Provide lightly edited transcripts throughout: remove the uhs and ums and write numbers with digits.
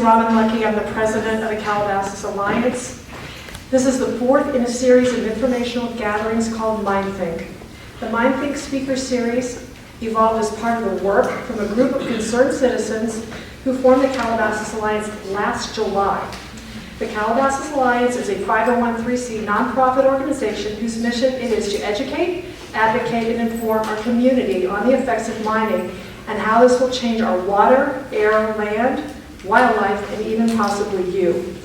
Robin Lucky. I'm the president of the Calabasas Alliance. This is the fourth in a series of informational gatherings called MindThink. The MindThink speaker series evolved as part of the work from a group of concerned citizens who formed the Calabasas Alliance last July. The Calabasas Alliance is a 501(c) nonprofit organization whose mission it is to educate, advocate, and inform our community on the effects of mining and how this will change our water, air, land, wildlife, and even possibly you.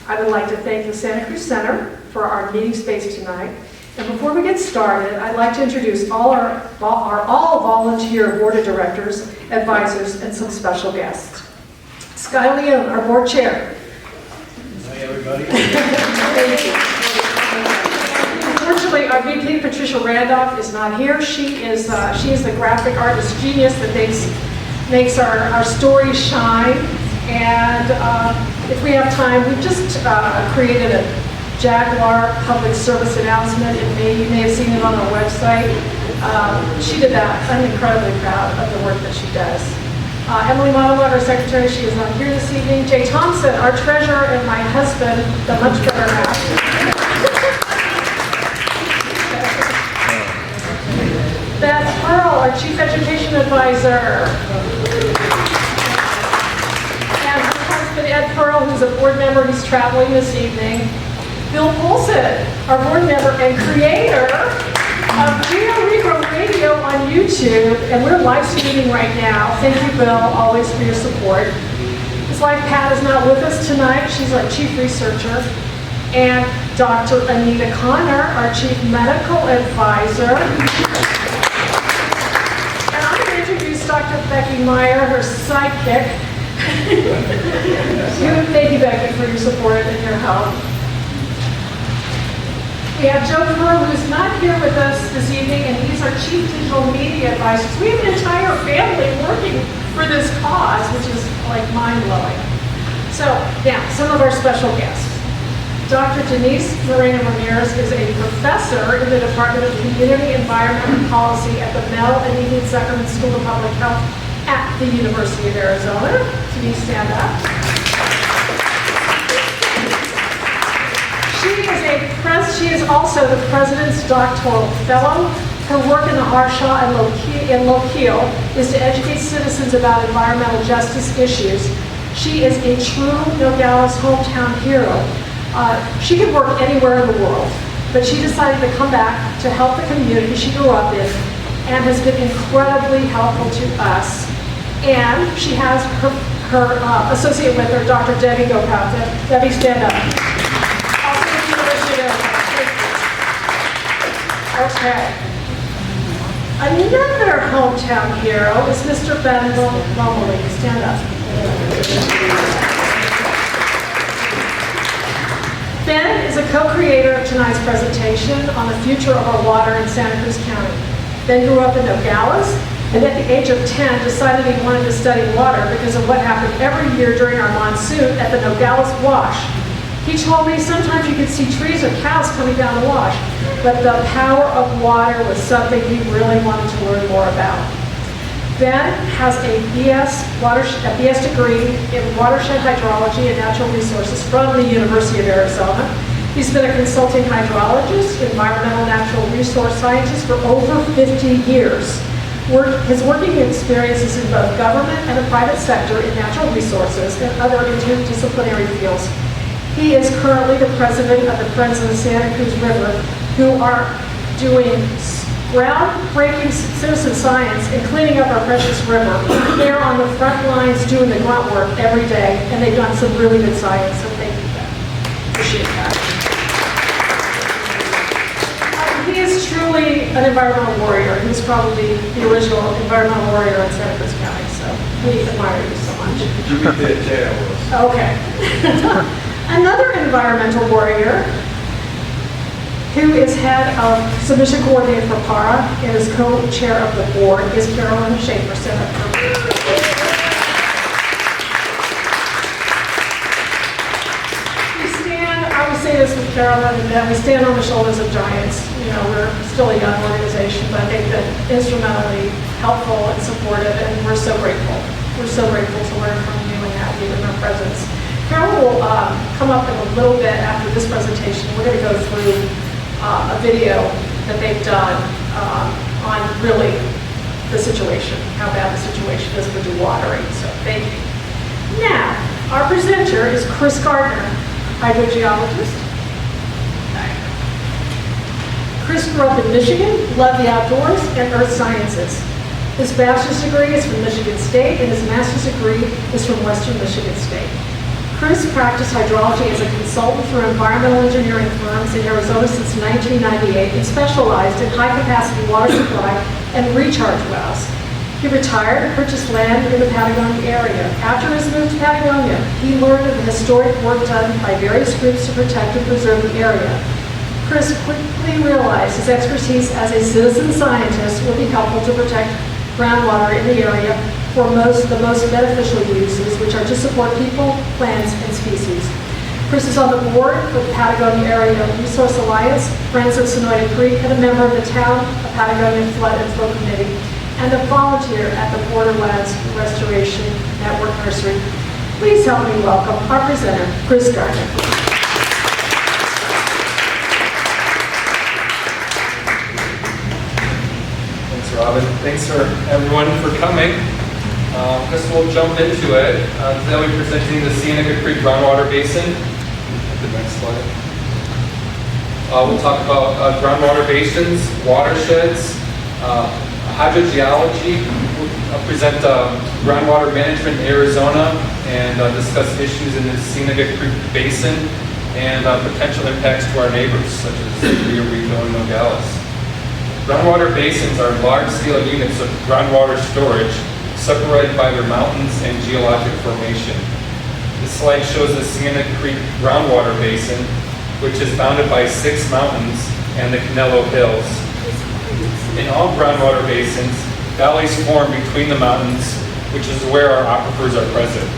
I would like to thank the Santa Cruz Center for our meeting space tonight. And before we get started, I'd like to introduce all our all-volunteer board of directors, advisors, and some special guests. Sky Leone, our board chair. Hi, everybody. Thank you. Unfortunately, our VP, Patricia Randolph, is not here. She is the graphic artist genius that makes our stories shine. And if we have time, we've just created a Jaguar public service announcement in May. You may have seen it on our website. She did that. I'm incredibly proud of the work that she does. Emily Monologue, our secretary, she is not here this evening. Jay Thompson, our treasurer, and my husband, the much better half. Beth Pearl, our chief education advisor. And her husband, Ed Pearl, who's a board member, who's traveling this evening. Bill Polson, our board member and creator of Geo Rico Radio on YouTube, and we're live streaming right now. Thank you, Bill, always for your support. His wife, Pat, is not with us tonight. She's our chief researcher. And Dr. Anita Connor, our chief medical advisor. And I'm going to introduce Dr. Becky Meyer, her sidekick. Thank you, Becky, for your support and your help. We have Joe Kerr, who's not here with us this evening, and he's our chief digital media advisor. So we have an entire family working for this cause, which is like mind-blowing. So now, some of our special guests. Dr. Denise Moreno Ramirez is a professor in the Department of Community Environment and Policy at the Mel and Edith Zuckerman School of Public Health at the University of Arizona. Denise, stand up. She is also the President's Doctoral Fellow. Her work in the Harshaw and Lochiel is to educate citizens about environmental justice issues. She is a true Nogales hometown hero. She could work anywhere in the world, but she decided to come back to help the community she grew up in and has been incredibly helpful to us. And she has her associate with her, Dr. Debbie Gopal. Debbie, stand up. Okay. Another hometown hero is Mr. Ben Lomeli. Stand up. Ben is a co-creator of tonight's presentation on the future of our water in Santa Cruz County. Ben grew up in Nogales, and at the age of 10 decided he wanted to study water because of what happened every year during our monsoon at the Nogales Wash. He told me sometimes you could see trees or cows coming down the wash, but the power of water was something he really wanted to learn more about. Ben has a BS degree in watershed hydrology and natural resources from the University of Arizona. He's been a consulting hydrologist, environmental natural resource scientist for over 50 years. His working experience is in both government and the private sector in natural resources and other interdisciplinary fields. He is currently the president of the Friends of the Santa Cruz River, who are doing groundbreaking citizen science and cleaning up our precious river. They're on the front lines doing the grunt work every day, and they've done some really good science, so thank you, Ben. Appreciate that. He is truly an environmental warrior. He was probably the original environmental warrior in Santa Cruz County, so we admire you so much. Okay. Another environmental warrior who is head of submission coordinator for PARA and is co-chair of the board is Carolyn Schaefer. I would say this with Carolyn and Ben, we stand on the shoulders of giants. You know, we're still a young organization, but they've been instrumentally helpful and supportive, and we're so grateful. We're so grateful to learn from you and have capacity in their presence. Carol will come up in a little bit after this presentation. We're going to go through a video that they've done on really the situation, how bad the situation is for dewatering. So thank you. Now, our presenter is Chris Gardner, hydrogeologist. Chris grew up in Michigan, loved the outdoors and earth sciences. His bachelor's degree is from Michigan State and his master's degree is from Western Michigan State. Chris practiced hydrology as a consultant for environmental engineering firms in Arizona since 1998 and specialized in high-capacity water supply and recharge wells. He retired and purchased land in the Patagonia area. After his move to Patagonia, he learned of the historic work done by various groups to protect and preserve the area. Chris quickly realized his expertise as a citizen scientist would be helpful to protect groundwater in the area for the most beneficial uses, which are to support people, plants, and species. Chris is on the board for the Patagonia Area Resource Alliance, Friends of Sonoyta Creek, and a member of the Town of Patagonia Flood and Flow Committee, and a volunteer at the Borderlands Restoration Network Nursery. Please help me welcome our presenter, Chris Gardner. Robin. Thanks for everyone for coming. Guess we'll jump into it. Today I'll be presenting the Cienega Creek Groundwater Basin. The next slide. We'll talk about groundwater basins, watersheds, hydrogeology. I'll present groundwater management in Arizona and discuss issues in the Cienega Creek Basin and potential impacts to our neighbors, such as Rio Rico and Nogales. Groundwater basins are large-scale units of groundwater storage separated by their mountains and geologic formation. This slide shows the Cienega Creek Groundwater Basin, which is bounded by 6 mountains and the Canelo Hills. In all groundwater basins, valleys form between the mountains, which is where our aquifers are present.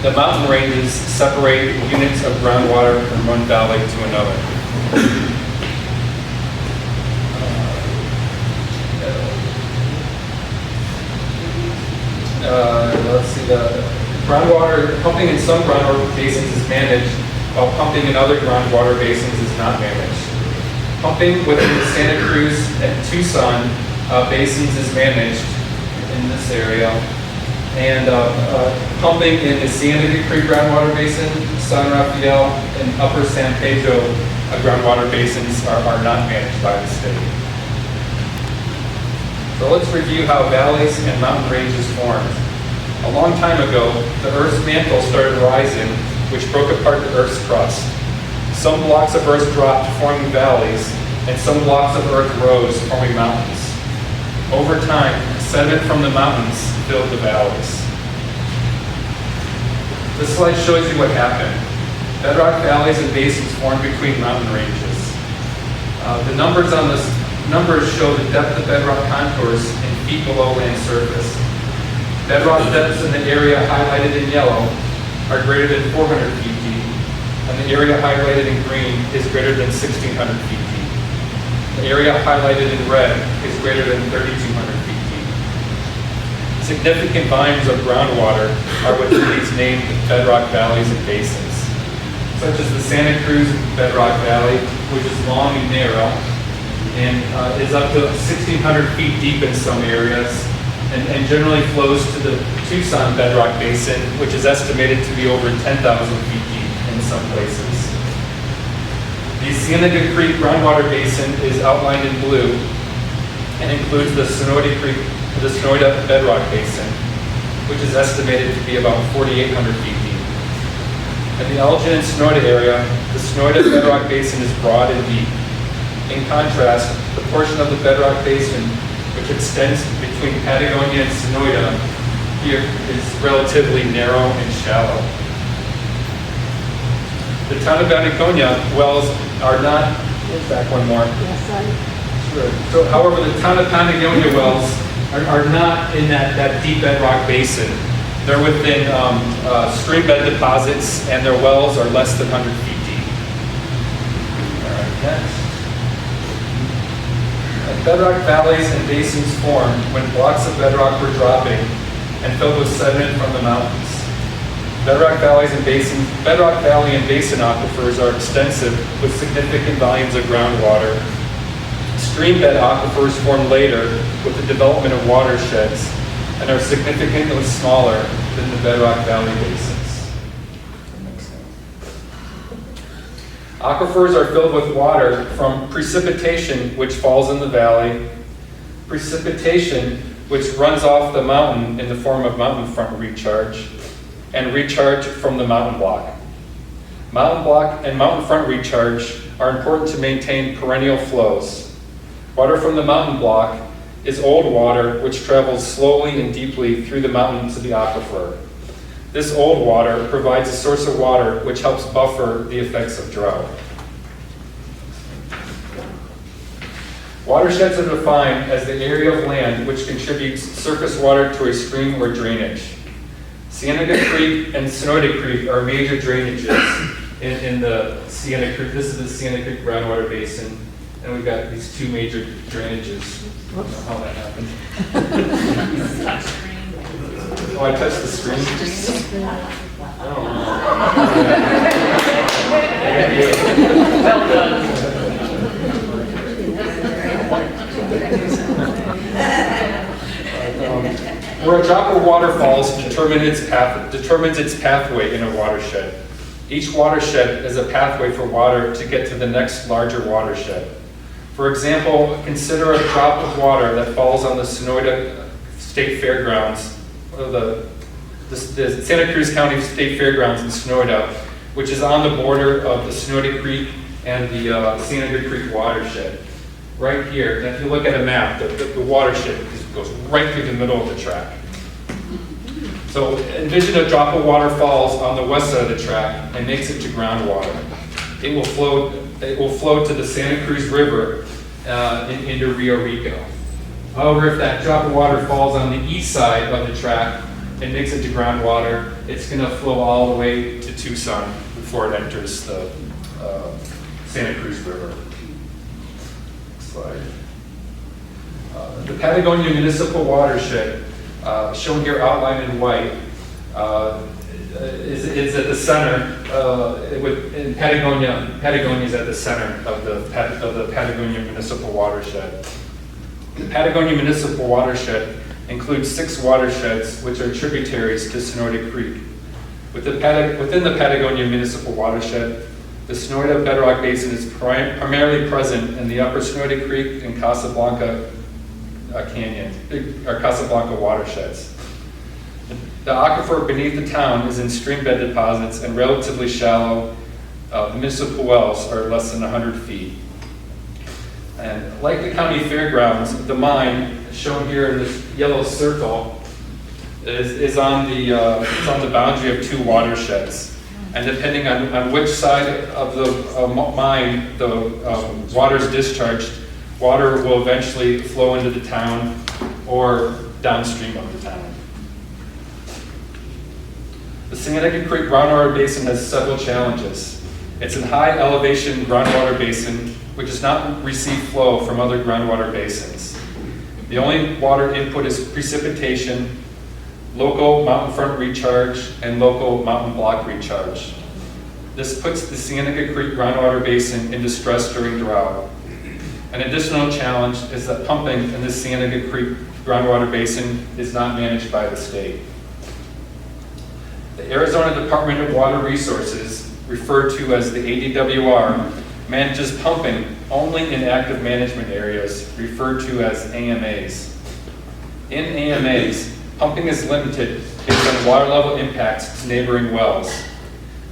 The mountain ranges separate units of groundwater from one valley to another. Let's see, the groundwater, pumping in some groundwater basins is managed, while pumping in other groundwater basins is not managed. Pumping within the Santa Cruz and Tucson basins is managed in this area. And pumping in the Cienega Creek groundwater basin, San Rafael, and Upper San Pedro groundwater basins are not managed by the state. So let's review how valleys and mountain ranges formed. A long time ago, the Earth's mantle started rising, which broke apart the Earth's crust. Some blocks of Earth dropped, forming valleys, and some blocks of Earth rose, forming mountains. Over time, sediment from the mountains filled the valleys. This slide shows you what happened. Bedrock valleys and basins formed between mountain ranges. The numbers on this show the depth of bedrock contours in feet below land surface. Bedrock depths in the area highlighted in yellow are greater than 400 feet deep, and the area highlighted in green is greater than 1,600 feet deep. The area highlighted in red is greater than 3,200 feet deep. Significant volumes of groundwater are within these named bedrock valleys and basins, such as the Santa Cruz Bedrock Valley, which is long and narrow, and is up to 1,600 feet deep in some areas, and generally flows to the Tucson Bedrock Basin, which is estimated to be over 10,000 feet deep in some places. The Cienega Creek Groundwater Basin is outlined in blue and includes the Sonoyta Bedrock Basin, which is estimated to be about 4,800 feet deep. In the Elgin and Sonoyta area, the Sonoyta Bedrock Basin is broad and deep. In contrast, the portion of the Bedrock Basin which extends between Patagonia and Sonoyta here is relatively narrow and shallow. The town of Patagonia wells are not, back one more. Yes, Sure. So, however, the town of Patagonia wells are not in that deep bedrock basin. They're within stream bed deposits, and their wells are less than 100 feet deep. All right, next. Bedrock valleys and basins formed when blocks of bedrock were dropping and filled with sediment from the mountains. Bedrock Valley and basin aquifers are extensive with significant volumes of groundwater. Streambed aquifers form later with the development of watersheds and are significantly smaller than the Bedrock Valley basins. Aquifers are filled with water from precipitation which falls in the valley, precipitation which runs off the mountain in the form of mountain front recharge, and recharge from the mountain block. Mountain block and mountain front recharge are important to maintain perennial flows. Water from the mountain block is old water which travels slowly and deeply through the mountain to the aquifer. This old water provides a source of water which helps buffer the effects of drought. Watersheds are defined as the area of land which contributes surface water to a stream or drainage. Cienega Creek and Sonoda Creek are major drainages in the Cienega Creek. This is the Cienega Creek groundwater basin, and we've got these two major drainages. I don't know how that happened. Oh, I touched the screen? Oh. Well done. Where a drop of water falls determines its pathway in a watershed. Each watershed is a pathway for water to get to the next larger watershed. For example, consider a drop of water that falls on the Sonoda State Fairgrounds, or the Santa Cruz County State Fairgrounds in Sonoda, which is on the border of the Sonoda Creek and the Cienega Creek watershed. Right here, and if you look at a map, the watershed goes right through the middle of the track. So envision a drop of water falls on the west side of the track and makes it to groundwater. It will flow to the Santa Cruz River into Rio Rico. However, if that drop of water falls on the east side of the track and makes it to groundwater, it's going to flow all the way to Tucson before it enters the Santa Cruz River. Next slide. The Patagonia Municipal Watershed, shown here outlined in white, is at the center. In Patagonia, Patagonia is at the center of the Patagonia Municipal Watershed. The Patagonia Municipal Watershed includes 6 watersheds which are tributaries to Sonoda Creek. Within the Patagonia Municipal Watershed, the Sonoda Bedrock Basin is primarily present in the upper Sonoda Creek and Casablanca Canyon, or Casablanca watersheds. The aquifer beneath the town is in streambed deposits and relatively shallow. The municipal wells are less than 100 feet. And like the county fairgrounds, the mine, shown here in this yellow circle, is on the boundary of 2 watersheds. And depending on which side of the mine the water is discharged, water will eventually flow into the town or downstream of the town. The Cienega Creek groundwater basin has several challenges. It's a high elevation groundwater basin which does not receive flow from other groundwater basins. The only water input is precipitation, local mountain front recharge, and local mountain block recharge. This puts the Cienega Creek groundwater basin in distress during drought. An additional challenge is that pumping in the Cienega Creek groundwater basin is not managed by the state. The Arizona Department of Water Resources, referred to as the ADWR, manages pumping only in active management areas, referred to as AMAs. In AMAs, pumping is limited based on water level impacts to neighboring wells.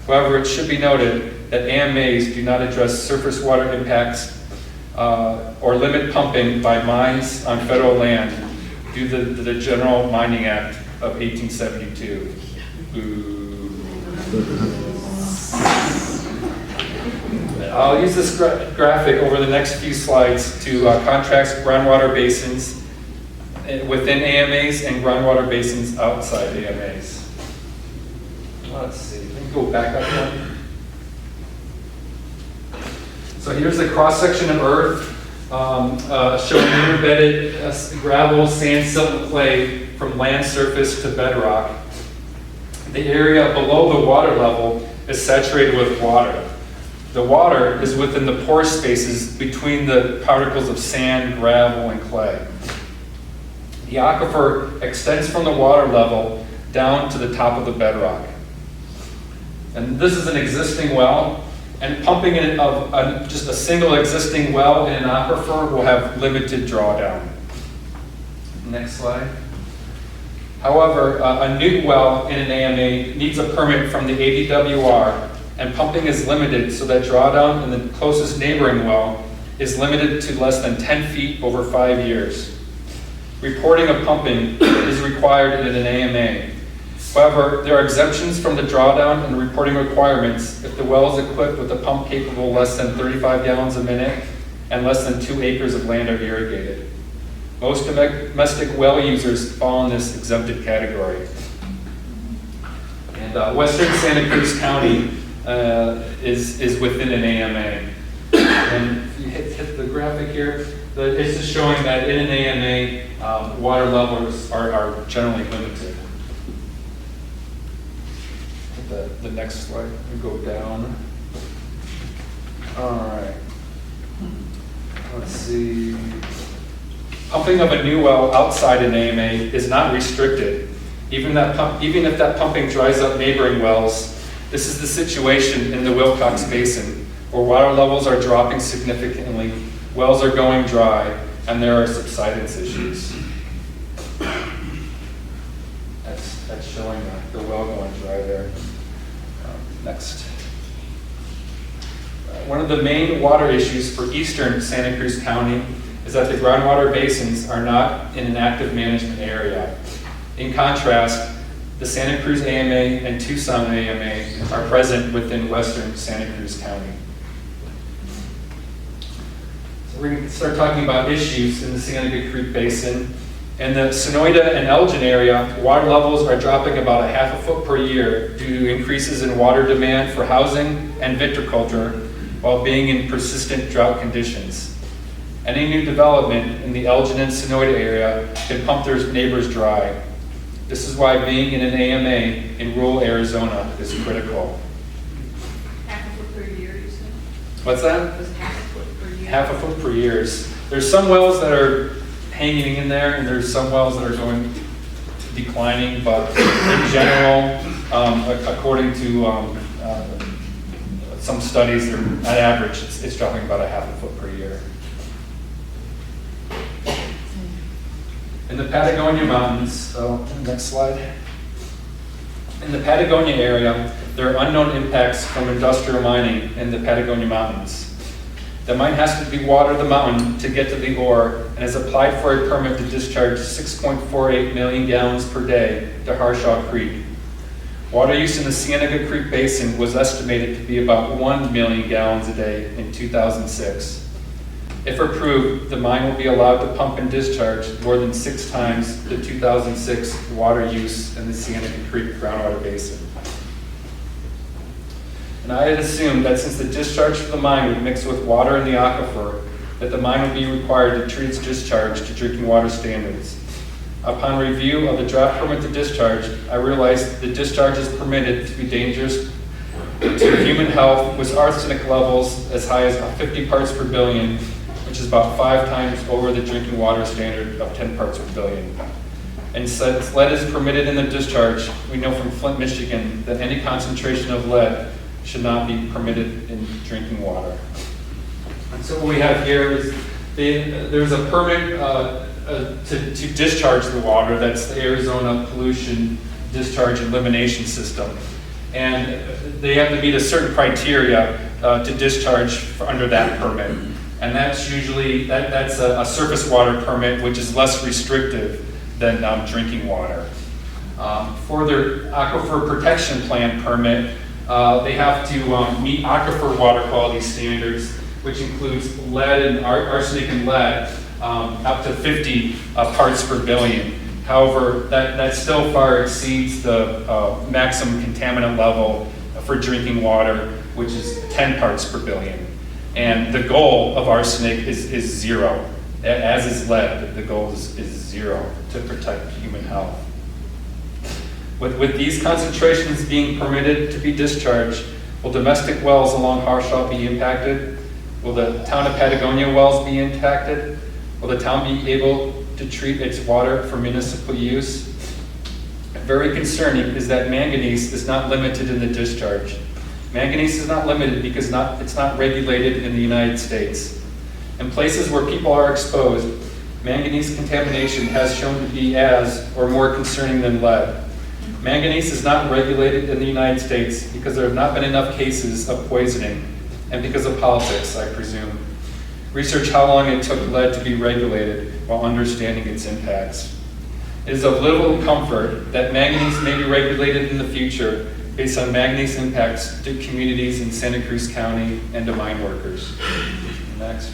However, it should be noted that AMAs do not address surface water impacts or limit pumping by mines on federal land due to the General Mining Act of 1872. I'll use this graphic over the next few slides to contrast groundwater basins within AMAs and groundwater basins outside AMAs. Let's see, let me go back up one. So here's the cross-section of earth showing interbedded gravel, sand, silt, and clay from land surface to bedrock. The area below the water level is saturated with water. The water is within the pore spaces between the particles of sand, gravel, and clay. The aquifer extends from the water level down to the top of the bedrock. And this is an existing well, and pumping it of just a single existing well in an aquifer will have limited drawdown. Next slide. However, a new well in an AMA needs a permit from the ADWR, and pumping is limited so that drawdown in the closest neighboring well is limited to less than 10 feet over 5 years. Reporting of pumping is required in an AMA. However, there are exemptions from the drawdown and reporting requirements if the well is equipped with a pump capable less than 35 gallons a minute and less than 2 acres of land are irrigated. Most domestic well users fall in this exempted category. And western Santa Cruz County is within an AMA. And if you hit the graphic here, it's just showing that in an AMA, water levels are generally limited. The next slide, we go down. All right. Let's see. Pumping of a new well outside an AMA is not restricted. Even if that pumping dries up neighboring wells, this is the situation in the Wilcox Basin, where water levels are dropping significantly, wells are going dry, and there are subsidence issues. That's showing the well going dry there. Next. One of the main water issues for eastern Santa Cruz County is that the groundwater basins are not in an active management area. In contrast, the Santa Cruz AMA and Tucson AMA are present within western Santa Cruz County. So we're going to start talking about issues in the Santa Cruz Basin. In the Sonoyta and Elgin area, water levels are dropping about 1/2 foot per year due to increases in water demand for housing and viticulture while being in persistent drought conditions. Any new development in the Elgin and Sonoyta area can pump their neighbors dry. This is why being in an AMA in rural Arizona is critical. 1/2 foot per year, you said? What's that? It was 1/2 foot per year. 1/2 foot per year. There's some wells that are hanging in there, and there's some wells that are going declining, but in general, according to some studies, at average, it's dropping about 1/2 foot per year. In the Patagonia Mountains, next slide. In the Patagonia area, there are unknown impacts from industrial mining in the Patagonia Mountains. The mine has to dewater the mountain to get to the ore and has applied for a permit to discharge 6.48 million gallons per day to Harshaw Creek. Water use in the Cienega Creek Basin was estimated to be about 1 million gallons a day in 2006. If approved, the mine will be allowed to pump and discharge more than 6 times the 2006 water use in the Cienega Creek groundwater basin. And I had assumed that since the discharge from the mine would mix with water in the aquifer, that the mine would be required to treat its discharge to drinking water standards. Upon review of the draft permit to discharge, I realized the discharge is permitted to be dangerous to human health with arsenic levels as high as 50 parts per billion, which is about 5 times over the drinking water standard of 10 parts per billion. And since lead is permitted in the discharge, we know from Flint, Michigan, that any concentration of lead should not be permitted in drinking water. And so what we have here is there's a permit to discharge the water. That's the Arizona Pollution Discharge Elimination System. And they have to meet a certain criteria to discharge under that permit. And that's usually, that's a surface water permit, which is less restrictive than drinking water. For their Aquifer Protection Plan permit, they have to meet aquifer water quality standards, which includes lead and arsenic and lead, up to 50 parts per billion. However, that still far exceeds the maximum contaminant level for drinking water, which is 10 parts per billion. And the goal of arsenic is 0, as is lead. The goal is 0 to protect human health. With these concentrations being permitted to be discharged, will domestic wells along Harshaw be impacted? Will the town of Patagonia wells be impacted? Will the town be able to treat its water for municipal use? Very concerning is that manganese is not limited in the discharge. Manganese is not limited because it's not regulated in the United States. In places where people are exposed, manganese contamination has shown to be as or more concerning than lead. Manganese is not regulated in the United States because there have not been enough cases of poisoning and because of politics, I presume. Research how long it took lead to be regulated while understanding its impacts. It is of little comfort that manganese may be regulated in the future based on manganese impacts to communities in Santa Cruz County and to mine workers. Next.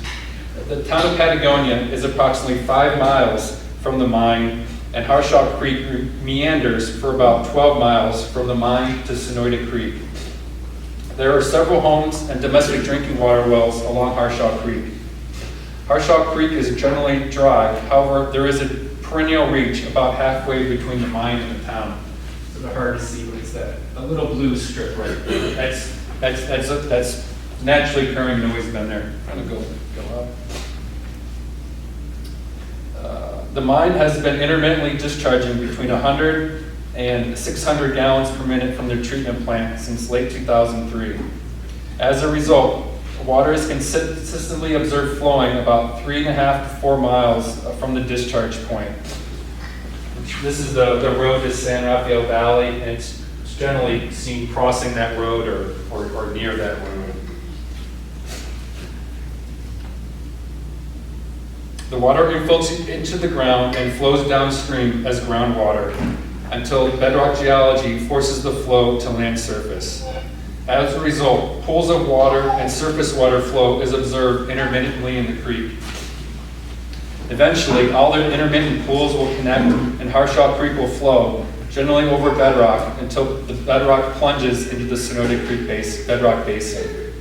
The town of Patagonia is approximately 5 miles from the mine, and Harshaw Creek meanders for about 12 miles from the mine to Sonoyta Creek. There are several homes and domestic drinking water wells along Harshaw Creek. Harshaw Creek is generally dry, however, there is a perennial reach about halfway between the mine and the town. It's a bit hard to see, but it's that a little blue strip right there. That's naturally occurring and always been there. I'm gonna go up. The mine has been intermittently discharging between 100 and 600 gallons per minute from their treatment plant since late 2003. As a result, water is consistently observed flowing about 3.5 to 4 miles from the discharge point. This is the road to San Rafael Valley, and it's generally seen crossing that road or near that road. The water infiltrates into the ground and flows downstream as groundwater until bedrock geology forces the flow to land surface. As a result, pools of water and surface water flow is observed intermittently in the creek. Eventually, all the intermittent pools will connect and Harshaw Creek will flow, generally over bedrock, until the bedrock plunges into the Sonoyta Creek bedrock basin.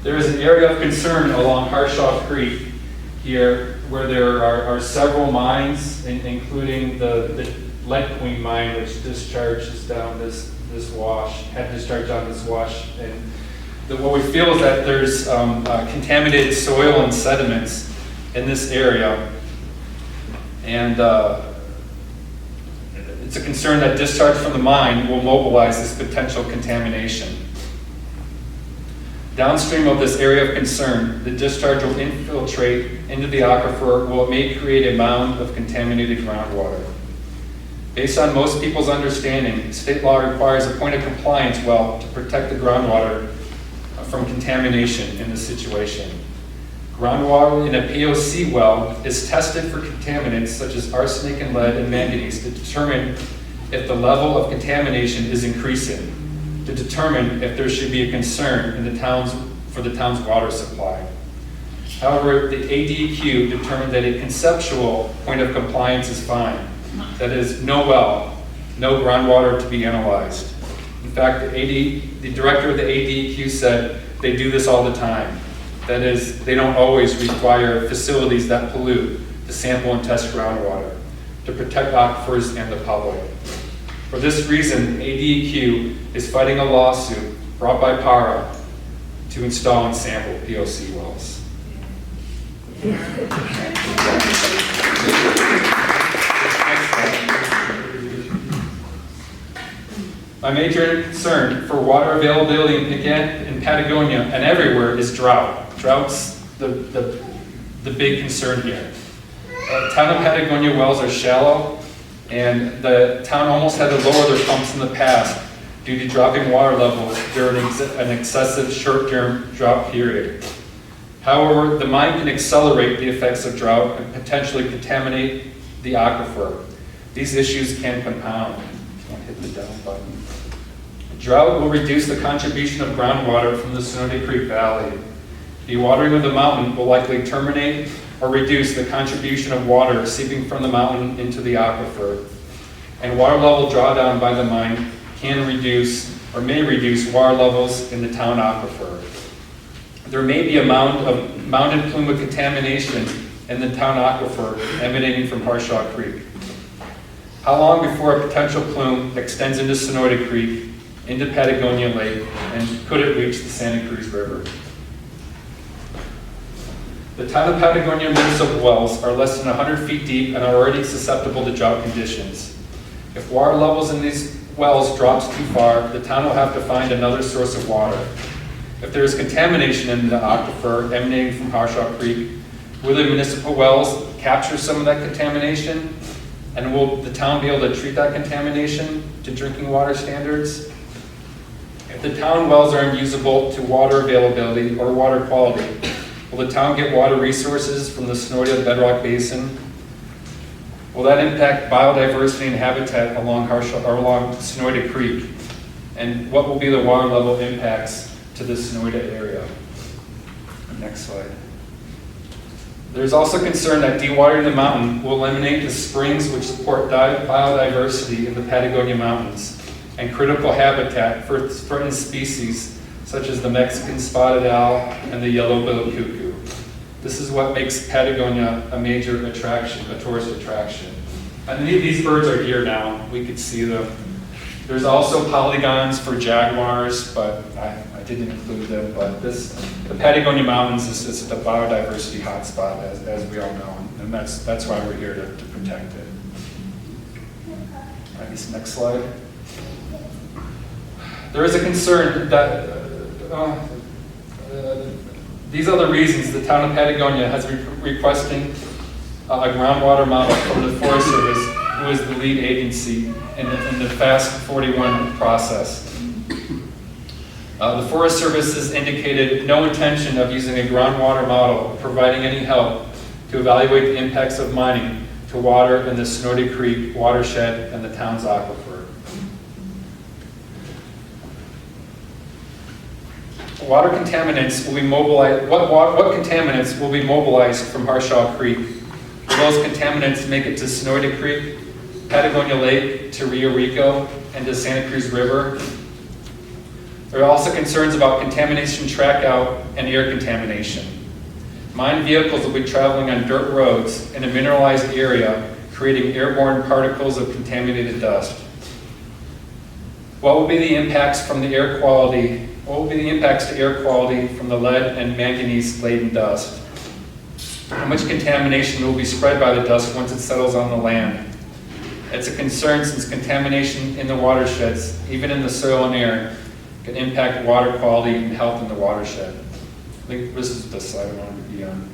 There is an area of concern along Harshaw Creek here where there are several mines, including the Lead Queen mine, which discharges down this wash, had discharged down this wash. And what we feel is that there's contaminated soil and sediments in this area. And it's a concern that discharge from the mine will mobilize this potential contamination. Downstream of this area of concern, the discharge will infiltrate into the aquifer where it may create a mound of contaminated groundwater. Based on most people's understanding, state law requires a point of compliance well to protect the groundwater from contamination in this situation. Groundwater in a POC well is tested for contaminants such as arsenic and lead and manganese to determine if the level of contamination is increasing, to determine if there should be a concern in for the town's water supply. However, the ADQ determined that a conceptual point of compliance is fine. That is, no well, no groundwater to be analyzed. In fact, the director of the ADQ said they do this all the time. That is, they don't always require facilities that pollute to sample and test groundwater to protect aquifers and the public. For this reason, ADQ is fighting a lawsuit brought by PARA to install and sample POC wells. My major concern for water availability in Patagonia and everywhere is drought. Drought's the big concern here. Town of Patagonia wells are shallow, and the town almost had to lower their pumps in the past due to dropping water levels during an excessive short-term drought period. However, the mine can accelerate the effects of drought and potentially contaminate the aquifer. These issues can compound. I'll hit the down button. Drought will reduce the contribution of groundwater from the Sonoyta Creek Valley. Dewatering of the mountain will likely terminate or reduce the contribution of water seeping from the mountain into the aquifer. And water level drawdown by the mine can reduce or may reduce water levels in the town aquifer. There may be a mounted plume of contamination in the town aquifer emanating from Harshaw Creek. How long before a potential plume extends into Sonoyta Creek, into Patagonia Lake, and could it reach the Santa Cruz River? The tidal Patagonia municipal wells are less than 100 feet deep and are already susceptible to drought conditions. If water levels in these wells drops too far, the town will have to find another source of water. If there is contamination in the aquifer emanating from Harshaw Creek, will the municipal wells capture some of that contamination? And will the town be able to treat that contamination to drinking water standards? If the town wells are unusable to water availability or water quality, will the town get water resources from the Sonoyta Bedrock Basin? Will that impact biodiversity and habitat along Sonoyta Creek? And what will be the water level impacts to the Sonoyta area? Next slide. There's also concern that dewatering the mountain will eliminate the springs which support biodiversity in the Patagonia Mountains and critical habitat for threatened species such as the Mexican spotted owl and the yellow-billed cuckoo. This is what makes Patagonia a major attraction, a tourist attraction. And these birds are here now. We could see them. There's also polygons for jaguars, but I didn't include them. But the Patagonia Mountains is a biodiversity hotspot, as we all know, and that's why we're here to protect it. All right, next slide. There is a concern that these are the reasons the town of Patagonia has requesting a groundwater model from the Forest Service, who is the lead agency in the FAST 41 process. The Forest Service has indicated no intention of using a groundwater model, providing any help to evaluate the impacts of mining to water in the Sonoyta Creek watershed and the town's aquifer. Water contaminants will be mobilized. What contaminants will be mobilized from Harshaw Creek? Will those contaminants make it to Sonoyta Creek, Patagonia Lake, to Rio Rico, and to Santa Cruz River? There are also concerns about contamination track out and air contamination. Mine vehicles will be traveling on dirt roads in a mineralized area, creating airborne particles of contaminated dust. What will be the impacts from the air quality? What will be the impacts to air quality from the lead and manganese-laden dust? How much contamination will be spread by the dust once it settles on the land? It's a concern since contamination in the watersheds, even in the soil and air, can impact water quality and health in the watershed. I think this is the slide I wanted to be on.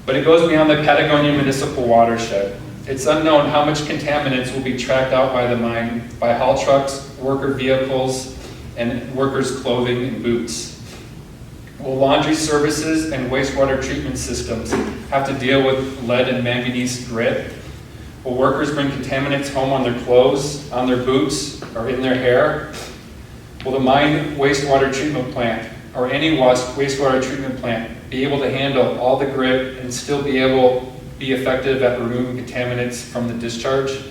But it goes beyond the Patagonia municipal watershed. It's unknown how much contaminants will be tracked out by the mine by haul trucks, worker vehicles, and workers' clothing and boots. Will laundry services and wastewater treatment systems have to deal with lead and manganese grit? Will workers bring contaminants home on their clothes, on their boots, or in their hair? Will the mine wastewater treatment plant, or any wastewater treatment plant, be able to handle all the grit and still be effective at removing contaminants from the discharge?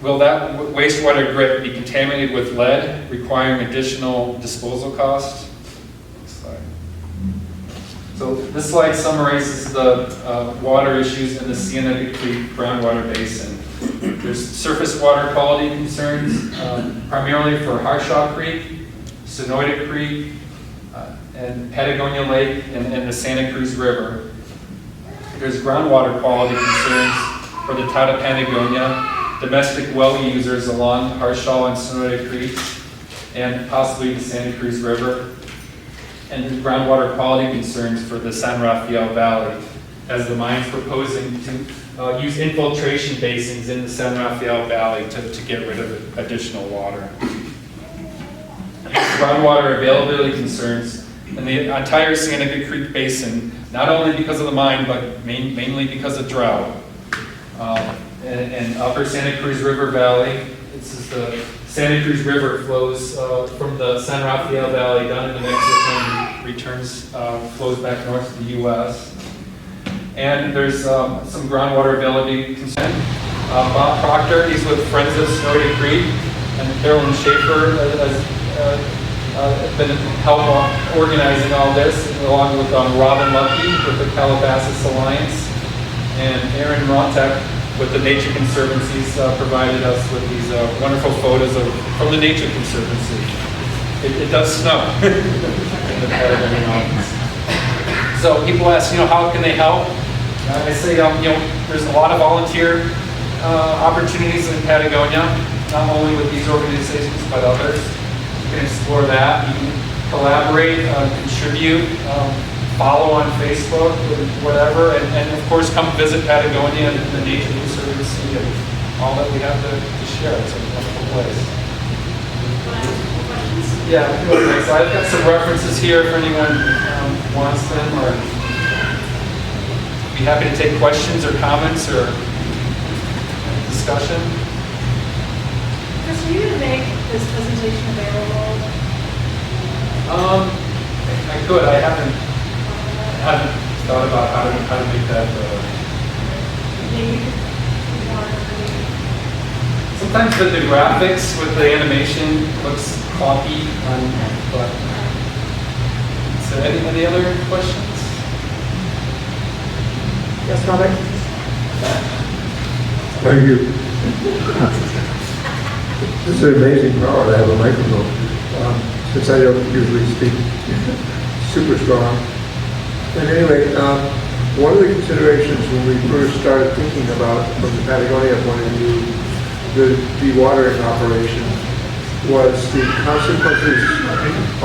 Will that wastewater grit be contaminated with lead, requiring additional disposal costs? Next slide. So this slide summarizes the water issues in the Santa Cruz groundwater basin. There's surface water quality concerns, primarily for Harshaw Creek, Sonoyta Creek, and Patagonia Lake, and the Santa Cruz River. There's groundwater quality concerns for the town of Patagonia, domestic well users along Harshaw and Sonoyta Creek, and possibly the Santa Cruz River, and groundwater quality concerns for the San Rafael Valley, as the mine's proposing to use infiltration basins in the San Rafael Valley to get rid of additional water. Groundwater availability concerns in the entire Santa Creek Basin, not only because of the mine, but mainly because of drought. And upper Santa Cruz River Valley, this is the Santa Cruz River flows from the San Rafael Valley down into Mexico and returns, flows back north to the U.S. And there's some groundwater availability concern. Bob Proctor, he's with Friends of Sonoyta Creek, and Carolyn Schaefer has been help organizing all this, along with Robin Lucky with the Calabasas Alliance. And Aaron Rontek with the Nature Conservancies provided us with these wonderful photos from the Nature Conservancy. It does snow in the Patagonia Mountains. So people ask, how can they help? I say, there's a lot of volunteer opportunities in Patagonia, not only with these organizations, but others. You can explore that. You can collaborate, contribute, follow on Facebook, whatever, and of course come visit Patagonia and the Nature Conservancy and all that we have to share. It's a wonderful place. Yeah, so I've got some references here if anyone wants them, or be happy to take questions or comments or discussion. Chris, are you going to make this presentation available? I could. I haven't thought about how to make that. Maybe Sometimes the graphics with the animation looks clunky, but so any other questions? Yes, Robert? Thank you. This is an amazing power to have a microphone. Since I don't usually speak super strong. And anyway, one of the considerations when we first started thinking about, from the Patagonia point of view, the dewatering operation was the consequences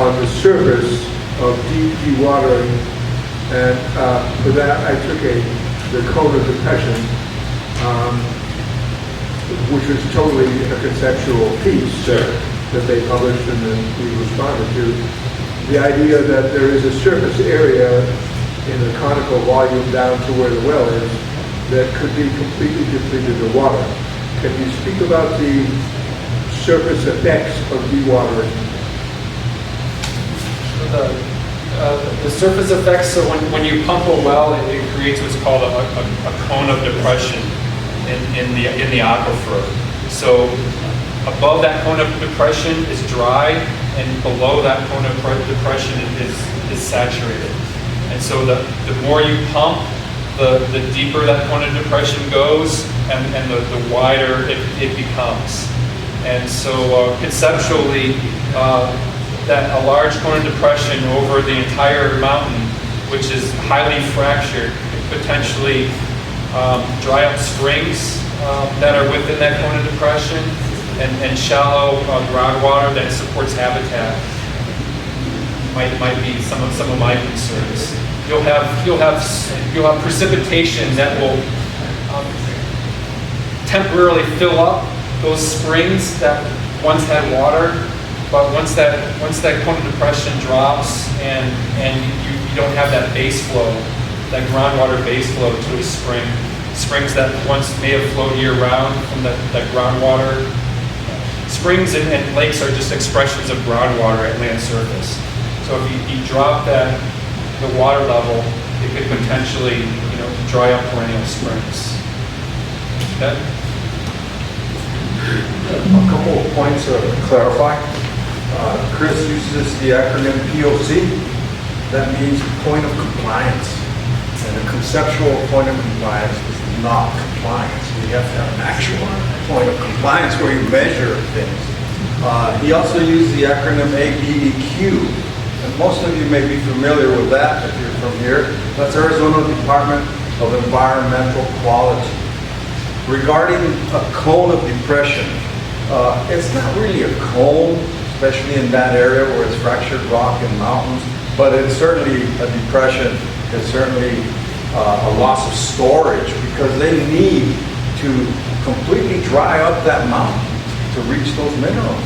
on the surface of deep dewatering. And for that, I took the cone of depression, which was totally a conceptual piece that they published and then we responded to. The idea that there is a surface area in the conical volume down to where the well is that could be completely depleted of water. Can you speak about the surface effects of dewatering? The surface effects, so when you pump a well, it creates what's called a cone of depression in the aquifer. So above that cone of depression is dry, and below that cone of depression is saturated. And so the more you pump, the deeper that cone of depression goes, and the wider it becomes. And so conceptually, that a large cone of depression over the entire mountain, which is highly fractured, could potentially dry up springs that are within that cone of depression, and shallow groundwater that supports habitat might be some of my concerns. You'll have precipitation that will temporarily fill up those springs that once had water, but once that cone of depression drops and you don't have that base flow, that groundwater base flow to a spring, springs that once may have flowed year-round from that groundwater. Springs and lakes are just expressions of groundwater at land surface. So if you drop the water level, it could potentially, dry up perennial springs. Okay? A couple of points to clarify. Chris uses the acronym POC. That means point of compliance. And a conceptual point of compliance is not compliance. You have to have an actual point of compliance where you measure things. He also used the acronym AEDQ. And most of you may be familiar with that if you're from here. That's Arizona Department of Environmental Quality. Regarding a cone of depression, it's not really a cone, especially in that area where it's fractured rock and mountains, but it's certainly a depression. It's certainly a loss of storage because they need to completely dry up that mountain to reach those minerals.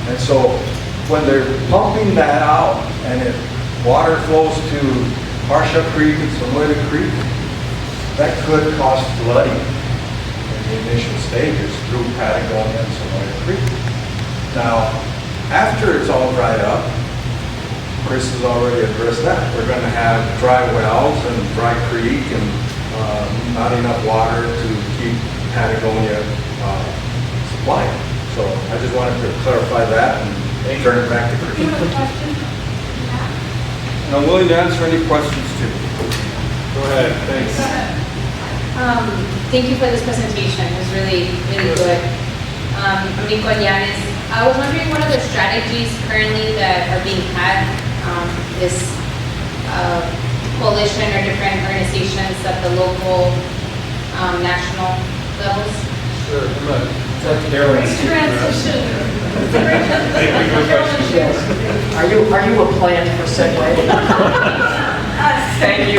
And so when they're pumping that out and water flows to Harsha Creek and Samoyed Creek, that could cause flooding in the initial stages through Patagonia and Samoyed Creek. Now, after it's all dried up, Chris has already addressed that. We're going to have dry wells and dry creek and not enough water to keep Patagonia supplied. So I just wanted to clarify that and turn it back to Chris. Do you have a question? And I'm willing to answer any questions too. Go ahead, thanks. Go ahead. Thank you for this presentation. It was really, really good. I'm Nicole Llanes. I was wondering what are the strategies currently that are being had, this coalition or different organizations at the local, national levels? Sure. Carolyn. Transition. Are you a plant for segue? Thank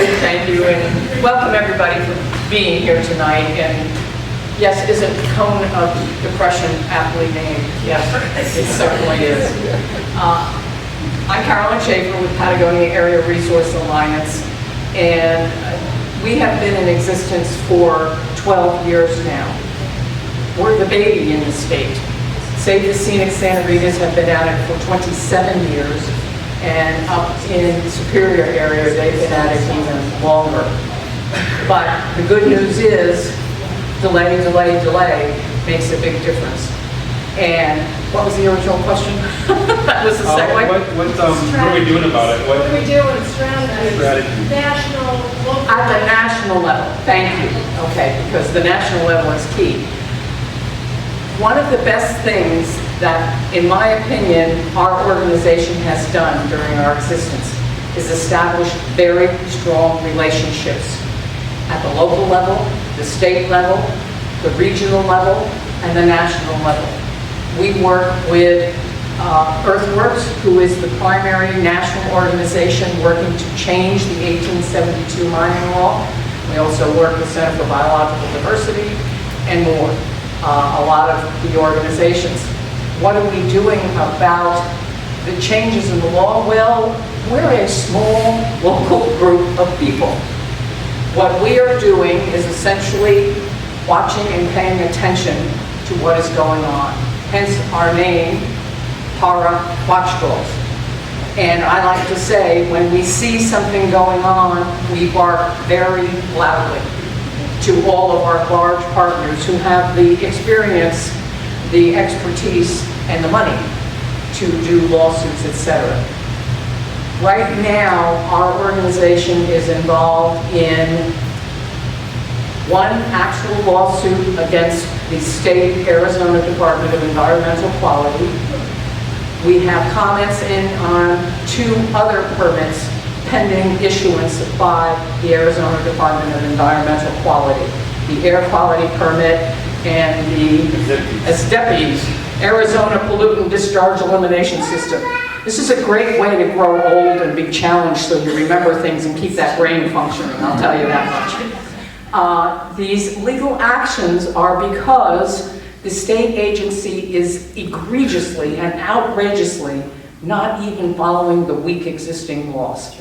you, and welcome everybody for being here tonight. And yes, isn't Cone of Depression aptly named? Yes, it certainly is. I'm Carolyn Schaefer with Patagonia Area Resource Alliance, and we have been in existence for 12 years now. We're the baby in the state. Save the Scenic Santa Ritas have been at it for 27 years, and up in the Superior area, they've been at it even longer. But the good news is, delay makes a big difference. And what was the original question? That was the segue? What are we doing about it? What are we doing? Strategy. National, local. At the national level, thank you. Okay, because the national level is key. One of the best things that, in my opinion, our organization has done during our existence is establish very strong relationships at the local level, the state level, the regional level, and the national level. We work with Earthworks, who is the primary national organization working to change the 1872 mining law. We also work with Center for Biological Diversity and more. A lot of the organizations. What are we doing about the changes in the law? Well, we're a small local group of people. What we are doing is essentially watching and paying attention to what is going on. Hence our name, Para Watchdogs. And I like to say, when we see something going on, we bark very loudly to all of our large partners who have the experience, the expertise, and the money to do lawsuits, etc. Right now, our organization is involved in one actual lawsuit against the state Arizona Department of Environmental Quality. We have comments in on 2 other permits pending issuance by the Arizona Department of Environmental Quality. The air quality permit and the ASDEPI, Arizona Pollutant Discharge Elimination System. This is a great way to grow old and be challenged so you remember things and keep that brain functioning, I'll tell you that much. These legal actions are because the state agency is egregiously and outrageously not even following the weak existing laws.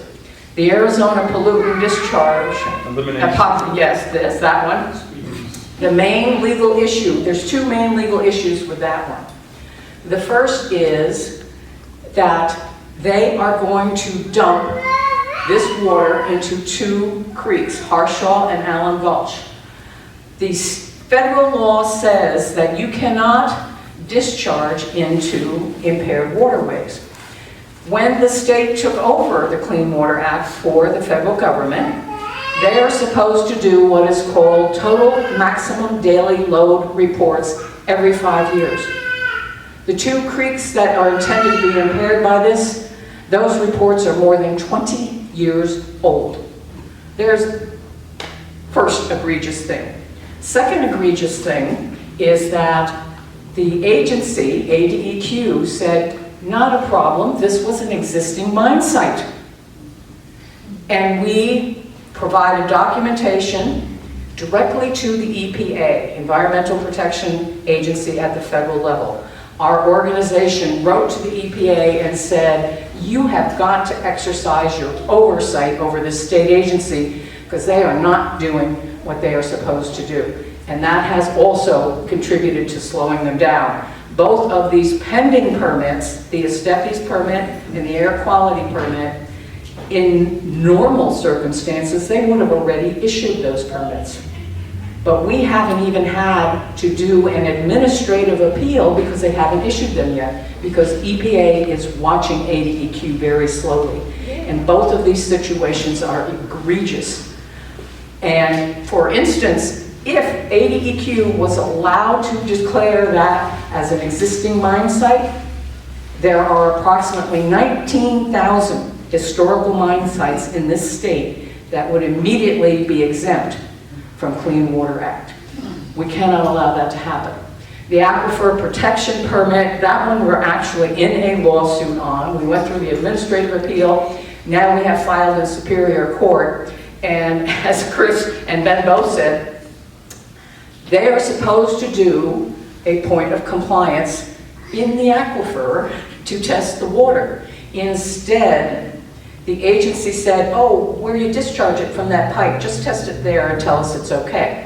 The Arizona Pollutant Discharge Elimination. Yes, that one. The main legal issue, there's 2 main legal issues with that one. The first is that they are going to dump this water into 2 creeks, Harshaw and Allen Gulch. The federal law says that you cannot discharge into impaired waterways. When the state took over the Clean Water Act for the federal government, they are supposed to do what is called total maximum daily load reports every 5 years. The 2 creeks that are intended to be impaired by this, those reports are more than 20 years old. There's first egregious thing. Second egregious thing is that the agency, ADEQ, said, not a problem, this was an existing mine site. And we provided documentation directly to the EPA, Environmental Protection Agency at the federal level. Our organization wrote to the EPA and said, you have got to exercise your oversight over this state agency because they are not doing what they are supposed to do. And that has also contributed to slowing them down. Both of these pending permits, the ASDEPI's permit and the air quality permit, in normal circumstances, they would have already issued those permits. But we haven't even had to do an administrative appeal because they haven't issued them yet, because EPA is watching ADEQ very slowly. And both of these situations are egregious. And for instance, if ADEQ was allowed to declare that as an existing mine site, there are approximately 19,000 historical mine sites in this state that would immediately be exempt from Clean Water Act. We cannot allow that to happen. The Aquifer Protection Permit, that one we're actually in a lawsuit on. We went through the administrative appeal. Now we have filed in Superior Court. And as Chris and Ben both said, they are supposed to do a point of compliance in the aquifer to test the water. Instead, the agency said, oh, where you discharge it from that pipe, just test it there and tell us it's okay.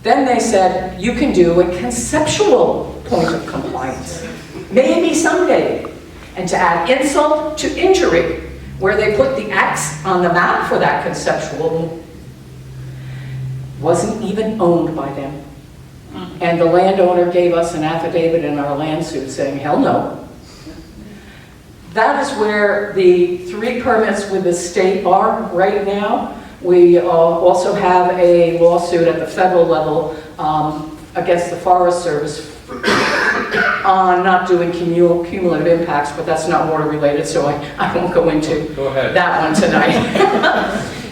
Then they said, you can do a conceptual point of compliance, maybe someday. And to add insult to injury, where they put the X on the map for that conceptual, wasn't even owned by them. And the landowner gave us an affidavit in our land suit saying, hell no. That is where the 3 permits with the state are right now. We also have a lawsuit at the federal level against the Forest Service on not doing cumulative impacts, but that's not water related, so I won't go into that one tonight.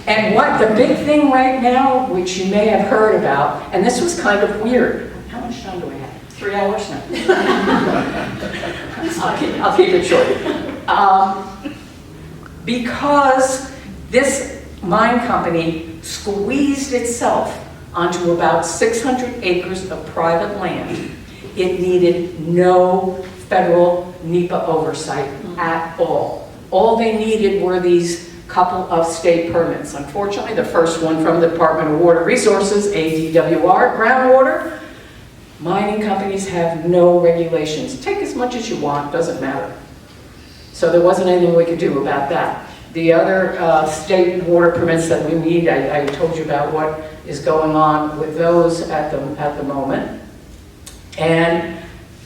And what the big thing right now, which you may have heard about, and this was kind of weird. How much time do we have? 3 hours now? I'll keep it short. Because this mine company squeezed itself onto about 600 acres of private land, it needed no federal NEPA oversight at all. All they needed were these couple of state permits. Unfortunately, the first one from the Department of Water Resources, ADWR, groundwater. Mining companies have no regulations. Take as much as you want, doesn't matter. So there wasn't anything we could do about that. The other state water permits that we need, I told you about what is going on with those at the moment. And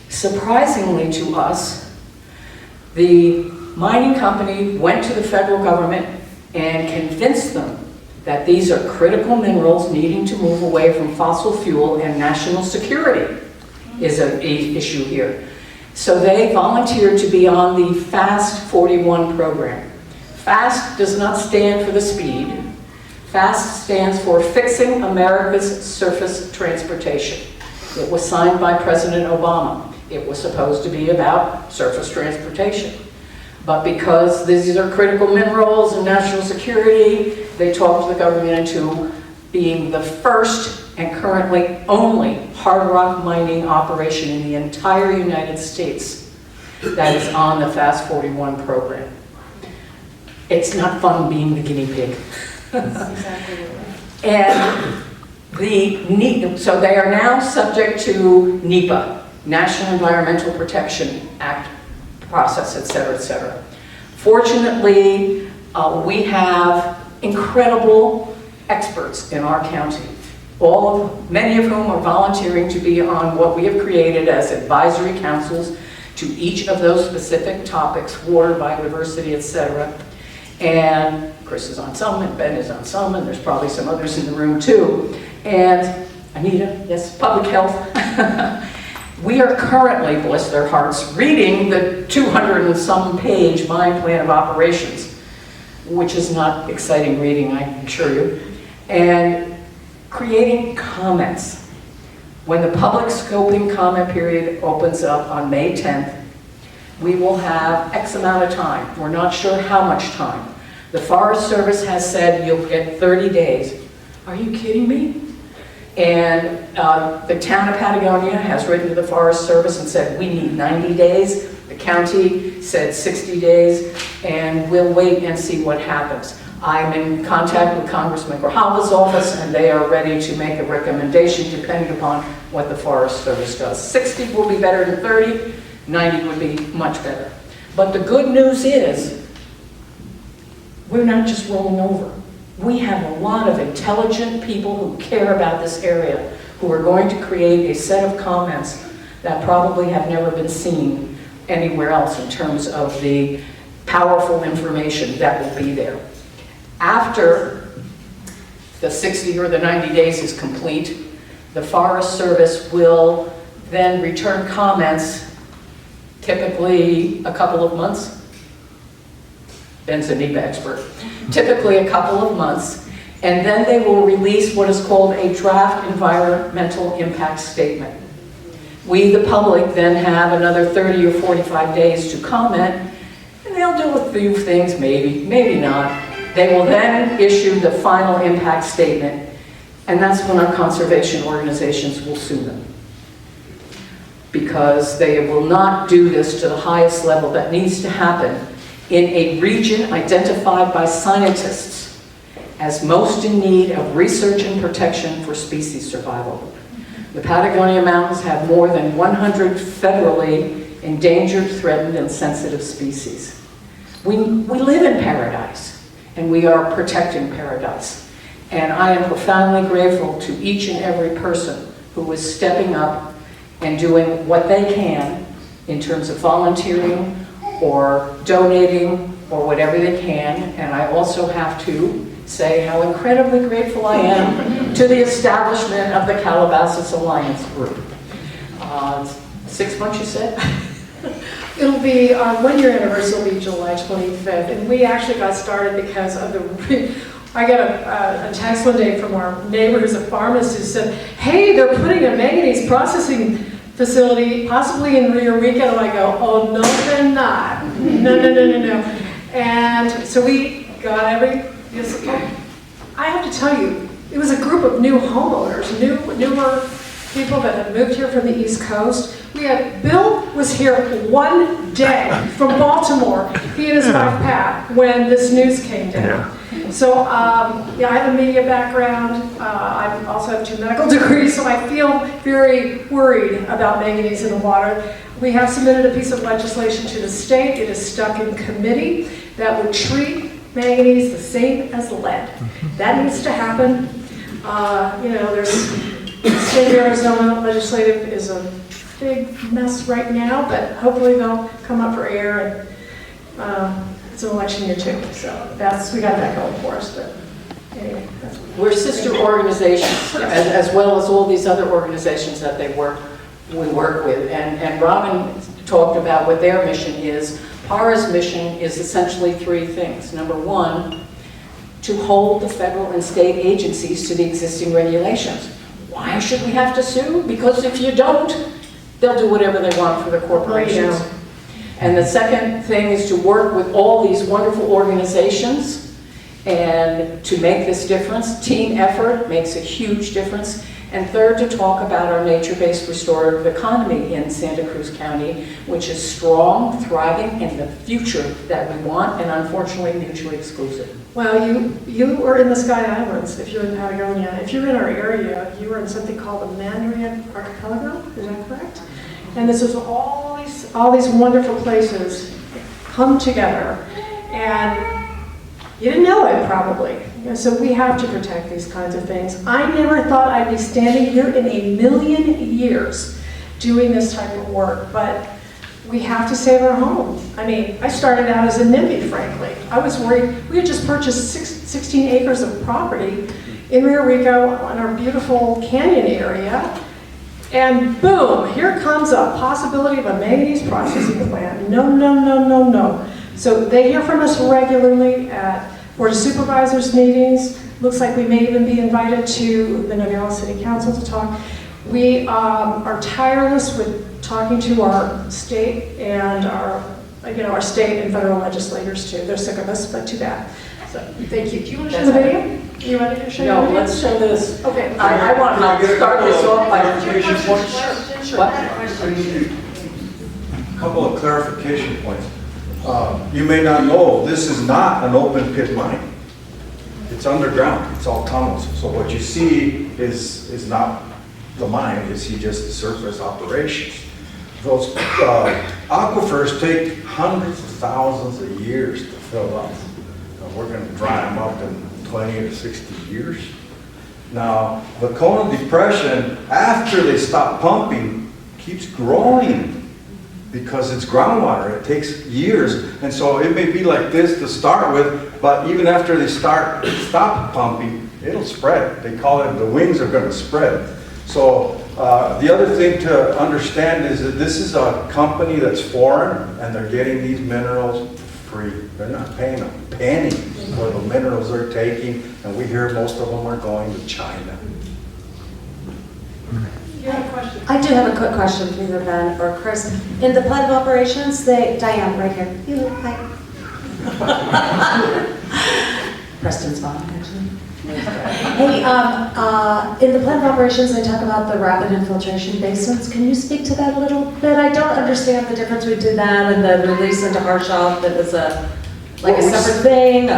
surprisingly to us, the mining company went to the federal government and convinced them that these are critical minerals needing to move away from fossil fuel, and national security is an issue here. So they volunteered to be on the FAST 41 program. FAST does not stand for the speed. FAST stands for Fixing America's Surface Transportation. It was signed by President Obama. It was supposed to be about surface transportation. But because these are critical minerals and national security, they talked the government into being the first and currently only hard rock mining operation in the entire United States that is on the FAST 41 program. It's not fun being the guinea pig. And so they are now subject to NEPA, National Environmental Protection Act process, et cetera, et cetera. Fortunately, we have incredible experts in our county, many of whom are volunteering to be on what we have created as advisory councils to each of those specific topics, water, biodiversity, et cetera. And Chris is on some, and Ben is on some, and there's probably some others in the room too. And Anita, yes, public health. We are currently, bless their hearts, reading the 200 and some page mine plan of operations, which is not exciting reading, I assure you, and creating comments. When the public scoping comment period opens up on May 10th, we will have X amount of time. We're not sure how much time. The Forest Service has said you'll get 30 days. Are you kidding me? And the town of Patagonia has written to the Forest Service and said we need 90 days. The county said 60 days, and we'll wait and see what happens. I'm in contact with Congressman Grijalva's office, and they are ready to make a recommendation depending upon what the Forest Service does. 60 will be better than 30, 90 would be much better. But the good news is, we're not just rolling over. We have a lot of intelligent people who care about this area, who are going to create a set of comments that probably have never been seen anywhere else in terms of the powerful information that will be there. After the 60 or the 90 days is complete, the Forest Service will then return comments, typically a couple of months. Ben's a NEPA expert. Typically a couple of months, and then they will release what is called a draft environmental impact statement. We, the public, then have another 30 or 45 days to comment, and they'll do a few things, maybe, maybe not. They will then issue the final impact statement, and that's when our conservation organizations will sue them. Because they will not do this to the highest level that needs to happen in a region identified by scientists as most in need of research and protection for species survival. The Patagonia Mountains have more than 100 federally endangered, threatened, and sensitive species. We live in paradise, and we are protecting paradise. And I am profoundly grateful to each and every person who is stepping up and doing what they can in terms of volunteering or donating or whatever they can. And I also have to say how incredibly grateful I am to the establishment of the Calabasas Alliance group. 6 months, you said? It'll be, our 1-year anniversary will be July 25th, and we actually got started because of I got a text one day from our neighbor who's a pharmacist who said, hey, they're putting a manganese processing facility possibly in Rio Rico, and I go, oh, no, they're not. No. And so we got I have to tell you, it was a group of new homeowners, newer people that had moved here from the East Coast. Bill was here one day from Baltimore, he and his wife Pat, when this news came down. So, I have a media background. I also have 2 medical degrees, so I feel very worried about manganese in the water. We have submitted a piece of legislation to the state. It is stuck in committee that would treat manganese the same as lead. That needs to happen. The state of Arizona legislative is a big mess right now, but hopefully they'll come up for air, and it's an election year too, so we got that going for us. But anyway, we're sister organizations, as well as all these other organizations that we work with. And Robin talked about what their mission is. PARA's mission is essentially 3 things. Number 1, to hold the federal and state agencies to the existing regulations. Why should we have to sue? Because if you don't, they'll do whatever they want for the corporations. And the second thing is to work with all these wonderful organizations and to make this difference. Team effort makes a huge difference. And third, to talk about our nature-based restorative economy in Santa Cruz County, which is strong, thriving, and the future that we want, and unfortunately mutually exclusive. Well, you are in the Sky Islands if you're in Patagonia. If you're in our area, you are in something called the Mandarin Archipelago, is that correct? And this is all these wonderful places come together, and you didn't know it probably. So we have to protect these kinds of things. I never thought I'd be standing here in a million years doing this type of work, but we have to save our home. I mean, I started out as a NIMBY, frankly. I was worried. We had just purchased 16 acres of property in Rio Rico on our beautiful canyon area, and boom, here comes a possibility of a manganese processing plant. No. So they hear from us regularly at Board of Supervisors meetings. Looks like we may even be invited to the Nogales City Council to talk. We are tireless with talking to our state and our state and federal legislators too. They're sick of us, but too bad. So thank you. Do you want to show the video? You ready to show the video? No, let's show this. Okay. I want to start this off by A couple of clarification points. You may not know, this is not an open pit mine. It's underground, it's all tunnels. So what you see is not the mine, you see just the surface operations. Those aquifers take hundreds of thousands of years to fill up. We're going to dry them up in 20 to 60 years. Now, the Kona Depression, after they stop pumping, keeps growing because it's groundwater. It takes years. And so it may be like this to start with, but even after they stop pumping, it'll spread. They call it, the wings are gonna spread. So the other thing to understand is that this is a company that's foreign and they're getting these minerals free. They're not paying a penny for the minerals they're taking, and we hear most of them are going to China. You have a question? I do have a quick question for either Ben or Chris. In the plan of operations, Diane, right here. You, hi. Preston's mom, actually. Hey, in the plan of operations, they talk about the rapid infiltration basins. Can you speak to that a little bit? I don't understand the difference between that and the release into Harshop that was a separate thing.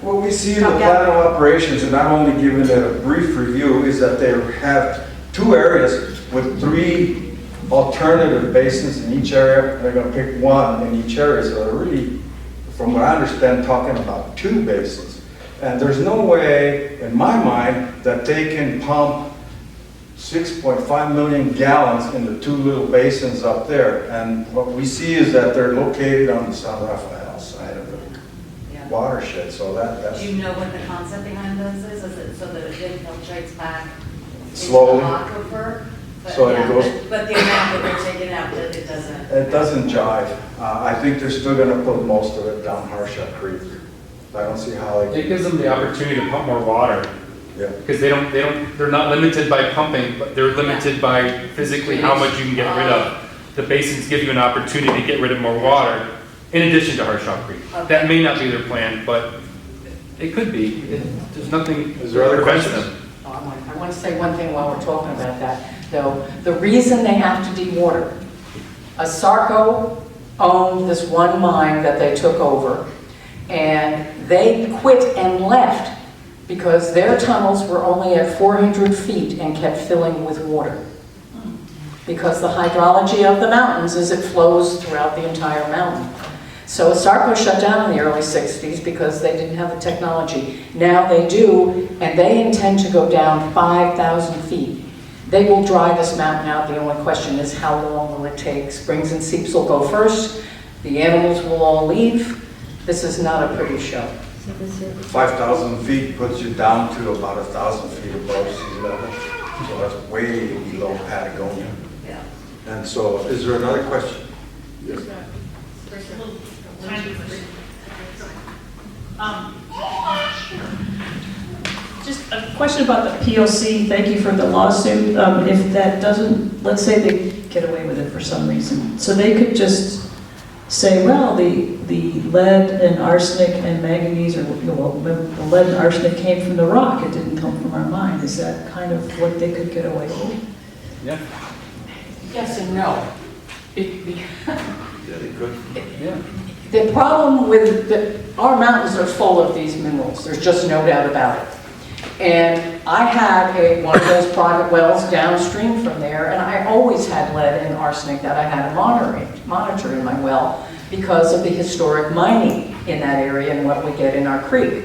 What we see in the plan of operations, and I'm only giving it a brief review, is that they have 2 areas with 3 alternative basins in each area. They're going to pick 1 in each area, so they're really, from what I understand, talking about 2 basins. And there's no way, in my mind, that they can pump 6.5 million gallons in the 2 little basins up there. And what we see is that they're located on the San Rafael side of the watershed, so that's... Do you know what the concept behind those is? Is it so that it infiltrates back Slowly. into the aquifer? But, So it yeah, goes- but the amount that they're taking out, that it doesn't... It doesn't jive. I think they're still gonna put most of it down Harsha Creek. I don't see how they... It gives them the opportunity to pump more water, Yeah. because they're not limited by pumping, but they're limited by physically how much you can get rid of. The basins give you an opportunity to get rid of more water, in addition to Harshaw Creek. That may not be their plan, but it could be. There's nothing Is there other prevents questions? them. I want to say one thing while we're talking about that, though. The reason they have to dewater, ASARCO owned this one mine that they took over, and they quit and left because their tunnels were only at 400 feet and kept filling with water. Because the hydrology of the mountains is it flows throughout the entire mountain. So ASARCO shut down in the early 60s because they didn't have the technology. Now they do, and they intend to go down 5,000 feet. They will dry this mountain out. The only question is how long will it take? Springs and seeps will go first. The animals will all leave. This is not a pretty show. 5,000 feet puts you down to about 1,000 feet above sea level. So that's way below Patagonia. Yeah. And so, is there another question? Yes. Just a question about the POC. Thank you for the lawsuit. If that doesn't, let's say they get away with it for some reason, so they could just say, well, the lead and arsenic and manganese, or well, the lead and arsenic came from the rock. It didn't come from our mine. Is that kind of what they could get away with? Yeah. Yes and no. Yeah, they could. Yeah. The problem with our mountains are full of these minerals. There's just no doubt about it. And I had one of those private wells downstream from there, and I always had lead and arsenic that I had to monitor in my well because of the historic mining in that area and what we get in our creek.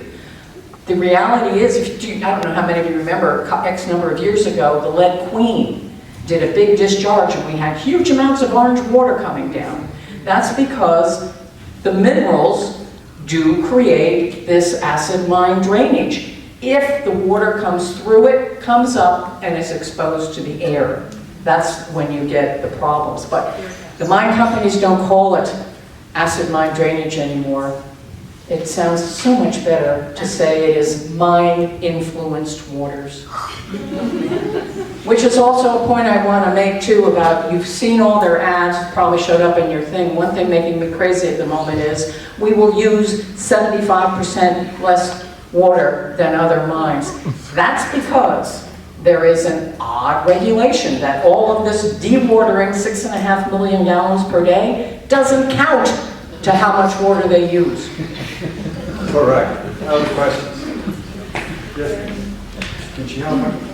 The reality is, I don't know how many of you remember, X number of years ago, the Lead Queen did a big discharge and we had huge amounts of orange water coming down. That's because the minerals do create this acid mine drainage. If the water comes through it, comes up, and is exposed to the air, that's when you get the problems. But the mine companies don't call it acid mine drainage anymore. It sounds so much better to say it is mine-influenced waters. Which is also a point I want to make too about, you've seen all their ads, probably showed up in your thing. One thing making me crazy at the moment is we will use 75% less water than other mines. That's because there is an odd regulation that all of this dewatering, 6.5 million gallons per day, doesn't count to how much water they use. Correct. Other questions? Yes. Can she help me?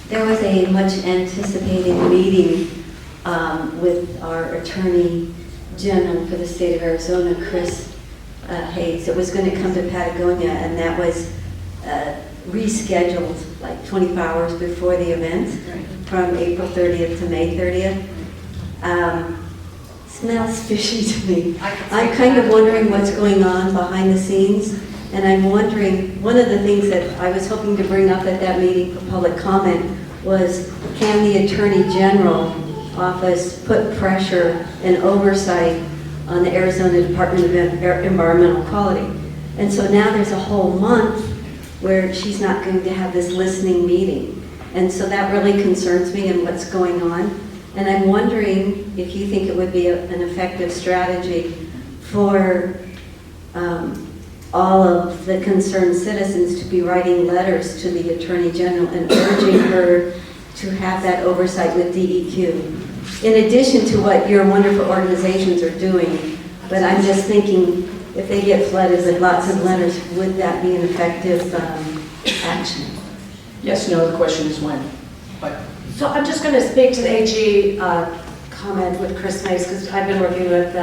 There was a much anticipated meeting with our Attorney General for the state of Arizona, Chris Hayes. It was going to come to Patagonia, and that was rescheduled like 24 hours before the event, from April 30th to May 30th. Smells fishy to me. I'm kind of wondering what's going on behind the scenes, and I'm wondering, one of the things that I was hoping to bring up at that meeting for public comment was, can the Attorney General Office put pressure and oversight on the Arizona Department of Environmental Quality? And so now there's a whole month where she's not going to have this listening meeting. And so that really concerns me and what's going on. And I'm wondering if you think it would be an effective strategy for all of the concerned citizens to be writing letters to the Attorney General and urging her to have that oversight with DEQ, in addition to what your wonderful organizations are doing. But I'm just thinking, if they get flooded with lots of letters, would that be an effective action? Yes, no, the question is when. But So I'm just going to speak to the AG comment with Chris Mace, because I've been working with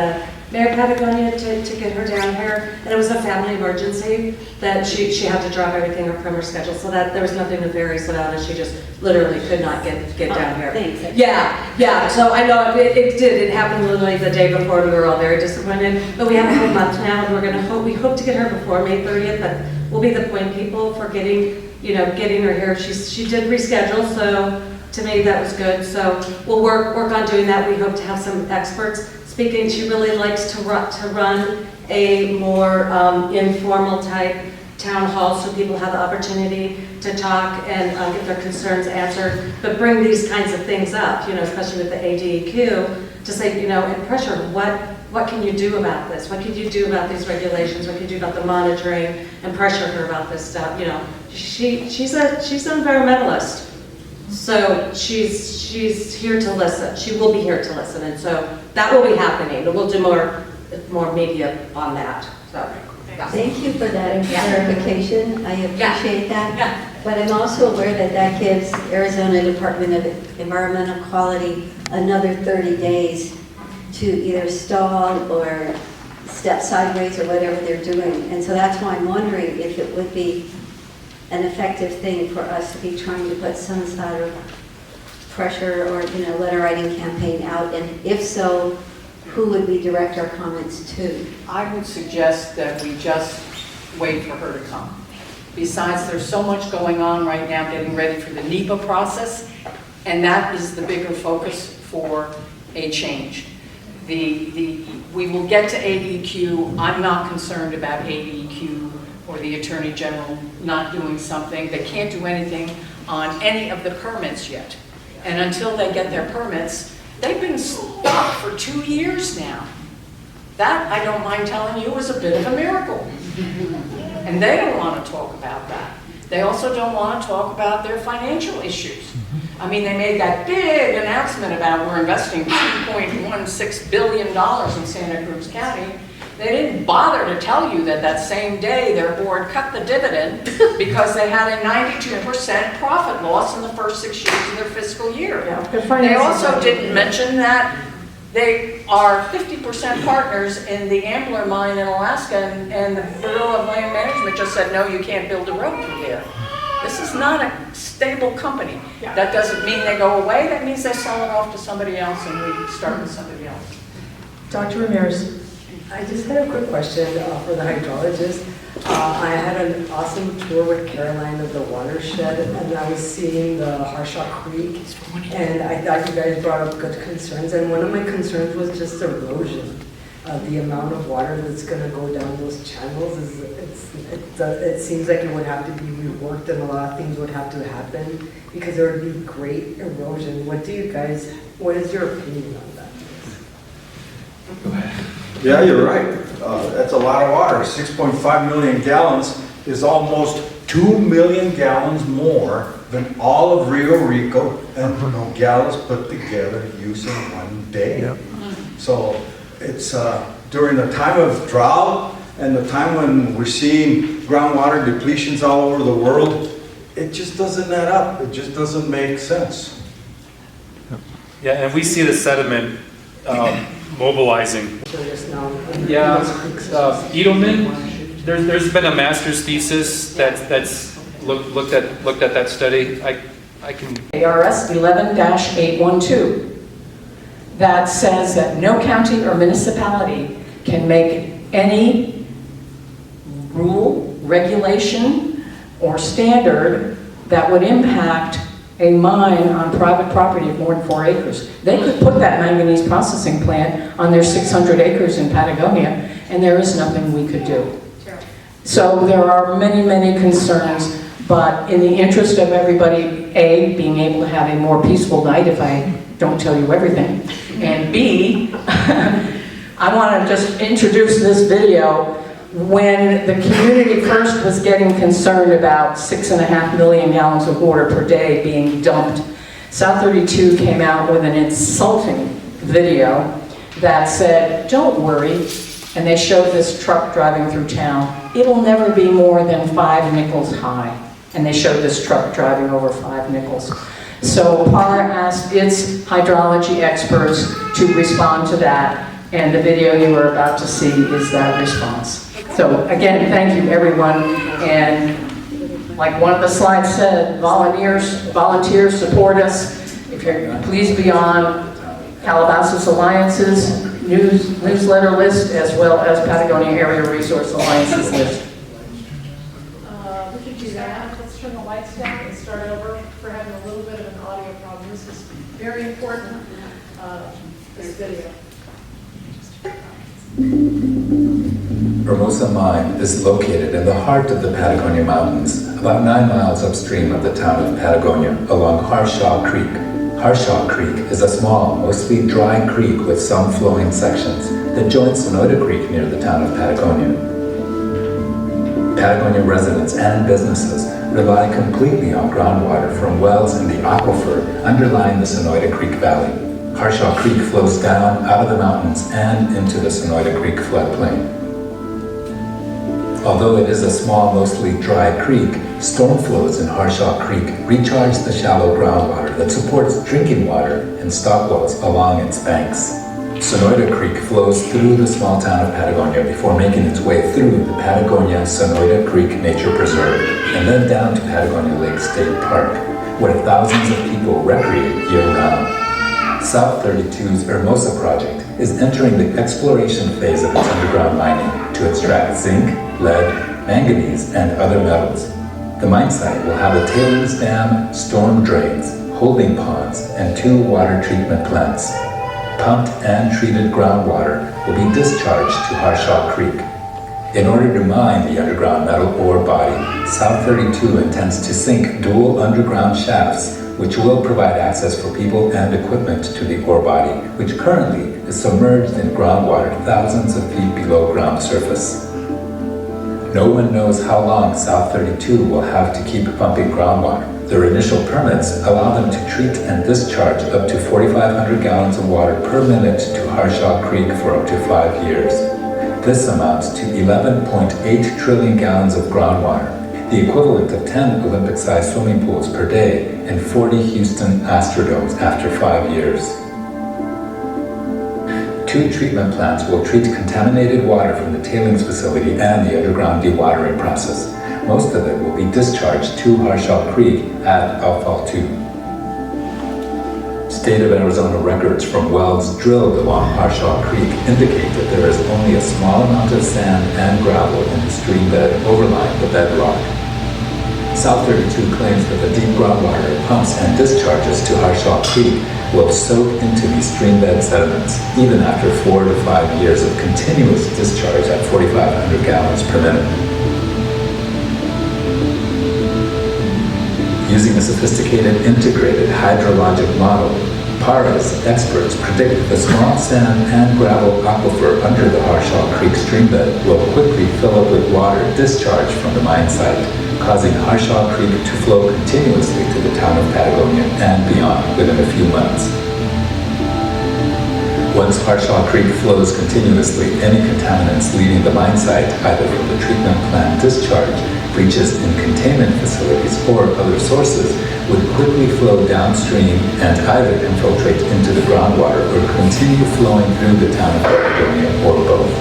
Mayor Patagonia to get her down here, and it was a family emergency that she had to drop everything from her schedule, so that there was nothing nefarious about it. She just literally could not get down here. Thanks. Yeah, so I know it happened literally the day before, and we were all very disappointed, but we have a whole month now, and we hope to get her before May 30th, but we'll be the point people for getting her here. She did reschedule, so to me that was good, so we'll work on doing that. We hope to have some experts speaking. She really likes to run a more informal type town hall, so people have the opportunity to talk and get their concerns answered, but bring these kinds of things up, especially with the ADEQ, to say, and pressure, what can you do about this? What can you do about these regulations? What can you do about the monitoring, and pressure her about this stuff? She's an environmentalist. So she's here to listen. She will be here to listen, and so that will be happening. And we'll do more media on that. So, yeah. Thank you for that clarification. I appreciate that. Yeah. But I'm also aware that gives Arizona Department of Environmental Quality another 30 days to either stall or step sideways or whatever they're doing. And so that's why I'm wondering if it would be an effective thing for us to be trying to put some sort of pressure or letter writing campaign out, and if so, who would we direct our comments to? I would suggest that we just wait for her to come. Besides, there's so much going on right now getting ready for the NEPA process, and that is the bigger focus for a change. We will get to ADEQ. I'm not concerned about ADEQ or the Attorney General not doing something. They can't do anything on any of the permits yet. And until they get their permits, they've been stuck for 2 years now. That, I don't mind telling you, is a bit of a miracle. And they don't want to talk about that. They also don't want to talk about their financial issues. I mean, they made that big announcement about we're investing $2.16 billion in Santa Cruz County. They didn't bother to tell you that same day their board cut the dividend because they had a 92% profit loss in the first 6 years of their fiscal year. Yeah, they also didn't mention that they are 50% partners in the Ambler mine in Alaska, and the Bureau of Land Management just said, no, you can't build a road through there. This is not a stable company. Yeah. That doesn't mean they go away. That means they sell it off to somebody else and we start with somebody else. Dr. Ramirez. I just had a quick question for the hydrologist. I had an awesome tour with Caroline of the watershed, and I was seeing the Harshaw Creek, and I thought you guys brought up good concerns, and one of my concerns was just erosion. The amount of water that's going to go down those channels, it seems like it would have to be reworked, and a lot of things would have to happen, because there would be great erosion. What is your opinion on that? Go ahead. Yeah, you're right. That's a lot of water. 6.5 million gallons is almost 2 million gallons more than all of Rio Rico and Nogales put together using one day. Yep. So it's during the time of drought and the time when we're seeing groundwater depletions all over the world, it just doesn't add up. It just doesn't make sense. Yeah, and we see the sediment mobilizing. Yeah, Edelman, there's been a master's thesis that's looked at that study. I can. ARS 11-812 that says that no county or municipality can make any rule, regulation, or standard that would impact a mine on private property of more than 4 acres. They could put that manganese processing plant on their 600 acres in Patagonia, and there is nothing we could do. So there are many, many concerns, but in the interest of everybody, A, being able to have a more peaceful night if I don't tell you everything, and B, I want to just introduce this video. When the community first was getting concerned about 6.5 million gallons of water per day being dumped, South 32 came out with an insulting video that said, don't worry, and they showed this truck driving through town. It'll never be more than 5 nickels high. And they showed this truck driving over 5 nickels. So PAR asked its hydrology experts to respond to that, and the video you are about to see is that response. So again, thank you everyone, and like one of the slides said, volunteers support us. If you're, please be on Calabasas Alliance's newsletter list, as well as Patagonia Area Resource Alliance's list. We could do that. Let's turn the lights down and start over. We're having a little bit of an audio problem. This is very important, this video. Hermosa Mine is located in the heart of the Patagonia Mountains, about 9 miles upstream of the town of Patagonia, along Harshaw Creek. Harshaw Creek is a small, mostly dry creek with some flowing sections that joins Sonoyta Creek near the town of Patagonia. Patagonia residents and businesses rely completely on groundwater from wells in the aquifer underlying the Sonoyta Creek Valley. Harshaw Creek flows down out of the mountains and into the Sonoyta Creek floodplain. Although it is a small, mostly dry creek, storm flows in Harshaw Creek recharge the shallow groundwater that supports drinking water and stockwells along its banks. Sonoyta Creek flows through the small town of Patagonia before making its way through the Patagonia-Sonoyta Creek Nature Preserve and then down to Patagonia Lake State Park, where thousands of people recreate year-round. South 32's Hermosa project is entering the exploration phase of its underground mining to extract zinc, lead, manganese, and other metals. The mine site will have a tailings dam, storm drains, holding ponds, and 2 water treatment plants. Pumped and treated groundwater will be discharged to Harshaw Creek. In order to mine the underground metal ore body, South 32 intends to sink dual underground shafts, which will provide access for people and equipment to the ore body, which currently is submerged in groundwater thousands of feet below ground surface. No one knows how long South 32 will have to keep pumping groundwater. Their initial permits allow them to treat and discharge up to 4,500 gallons of water per minute to Harshaw Creek for up to 5 years. This amounts to 11.8 trillion gallons of groundwater, the equivalent of 10 Olympic-sized swimming pools per day and 40 Houston Astrodomes after 5 years. 2 treatment plants will treat contaminated water from the tailings facility and the underground dewatering process. Most of it will be discharged to Harshaw Creek at Alfal 2. State of Arizona records from wells drilled along Harshaw Creek indicate that there is only a small amount of sand and gravel in the stream bed overlying the bedrock. South 32 claims that the deep groundwater it pumps and discharges to Harshaw Creek will soak into these stream bed sediments, even after 4 to 5 years of continuous discharge at 4,500 gallons per minute. Using a sophisticated integrated hydrologic model, PARA's experts predict the small sand and gravel aquifer under the Harshaw Creek streambed will quickly fill up with water discharged from the mine site, causing Harshaw Creek to flow continuously to the town of Patagonia and beyond within a few months. Once Harshaw Creek flows continuously, any contaminants leaving the mine site, either from the treatment plant discharge, breaches in containment facilities, or other sources, would quickly flow downstream and either infiltrate into the groundwater or continue flowing through the town of Patagonia, or both.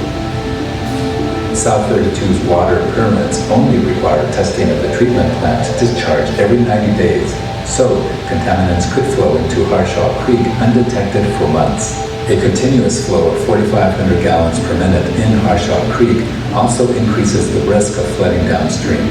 South 32's water permits only require testing of the treatment plant to discharge every 90 days, so contaminants could flow into Harshaw Creek undetected for months. A continuous flow of 4,500 gallons per minute in Harshaw Creek also increases the risk of flooding downstream.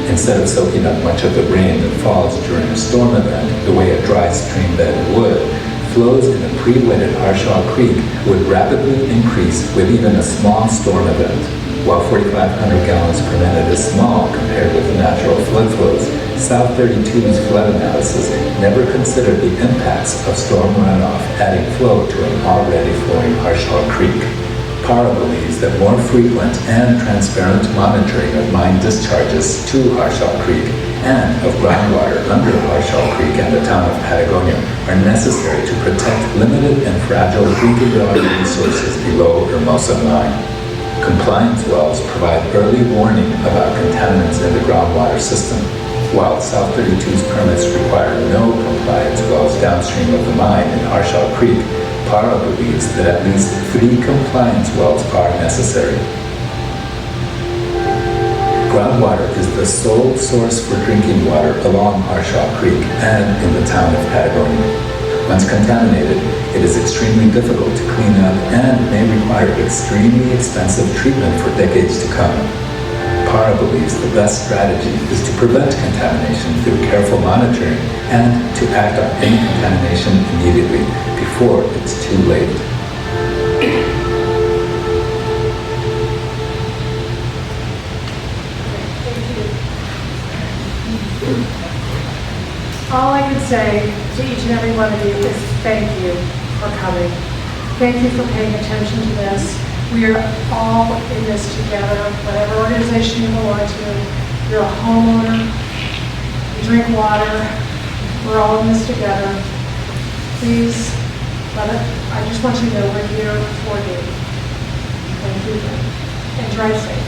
Instead of soaking up much of the rain that falls during a storm event the way a dry stream bed would, flows in a pre-wetted Harshaw Creek would rapidly increase with even a small storm event. While 4,500 gallons per minute is small compared with natural flood flows, South 32's flood analysis never considered the impacts of storm runoff adding flow to an already flowing Harshaw Creek. PARA believes that more frequent and transparent monitoring of mine discharges to Harshaw Creek and of groundwater under Harshaw Creek and the town of Patagonia are necessary to protect limited and fragile drinking water resources below Hermosa Mine. Compliance wells provide early warning about contaminants in the groundwater system. While South 32's permits require no compliance wells downstream of the mine in Harshaw Creek, PARA believes that at least 3 compliance wells are necessary. Groundwater is the sole source for drinking water along Harshaw Creek and in the town of Patagonia. Once contaminated, it is extremely difficult to clean up and may require extremely expensive treatment for decades to come. PARA believes the best strategy is to prevent contamination through careful monitoring and to act on any contamination immediately before it's too late. All I can say to each and every one of you is thank you for coming. Thank you for paying attention to this. We are all in this together, whatever organization you belong to. You're a homeowner, you drink water, we're all in this together. Please, I just want you to know we're here for you. Thank you again. And drive safe.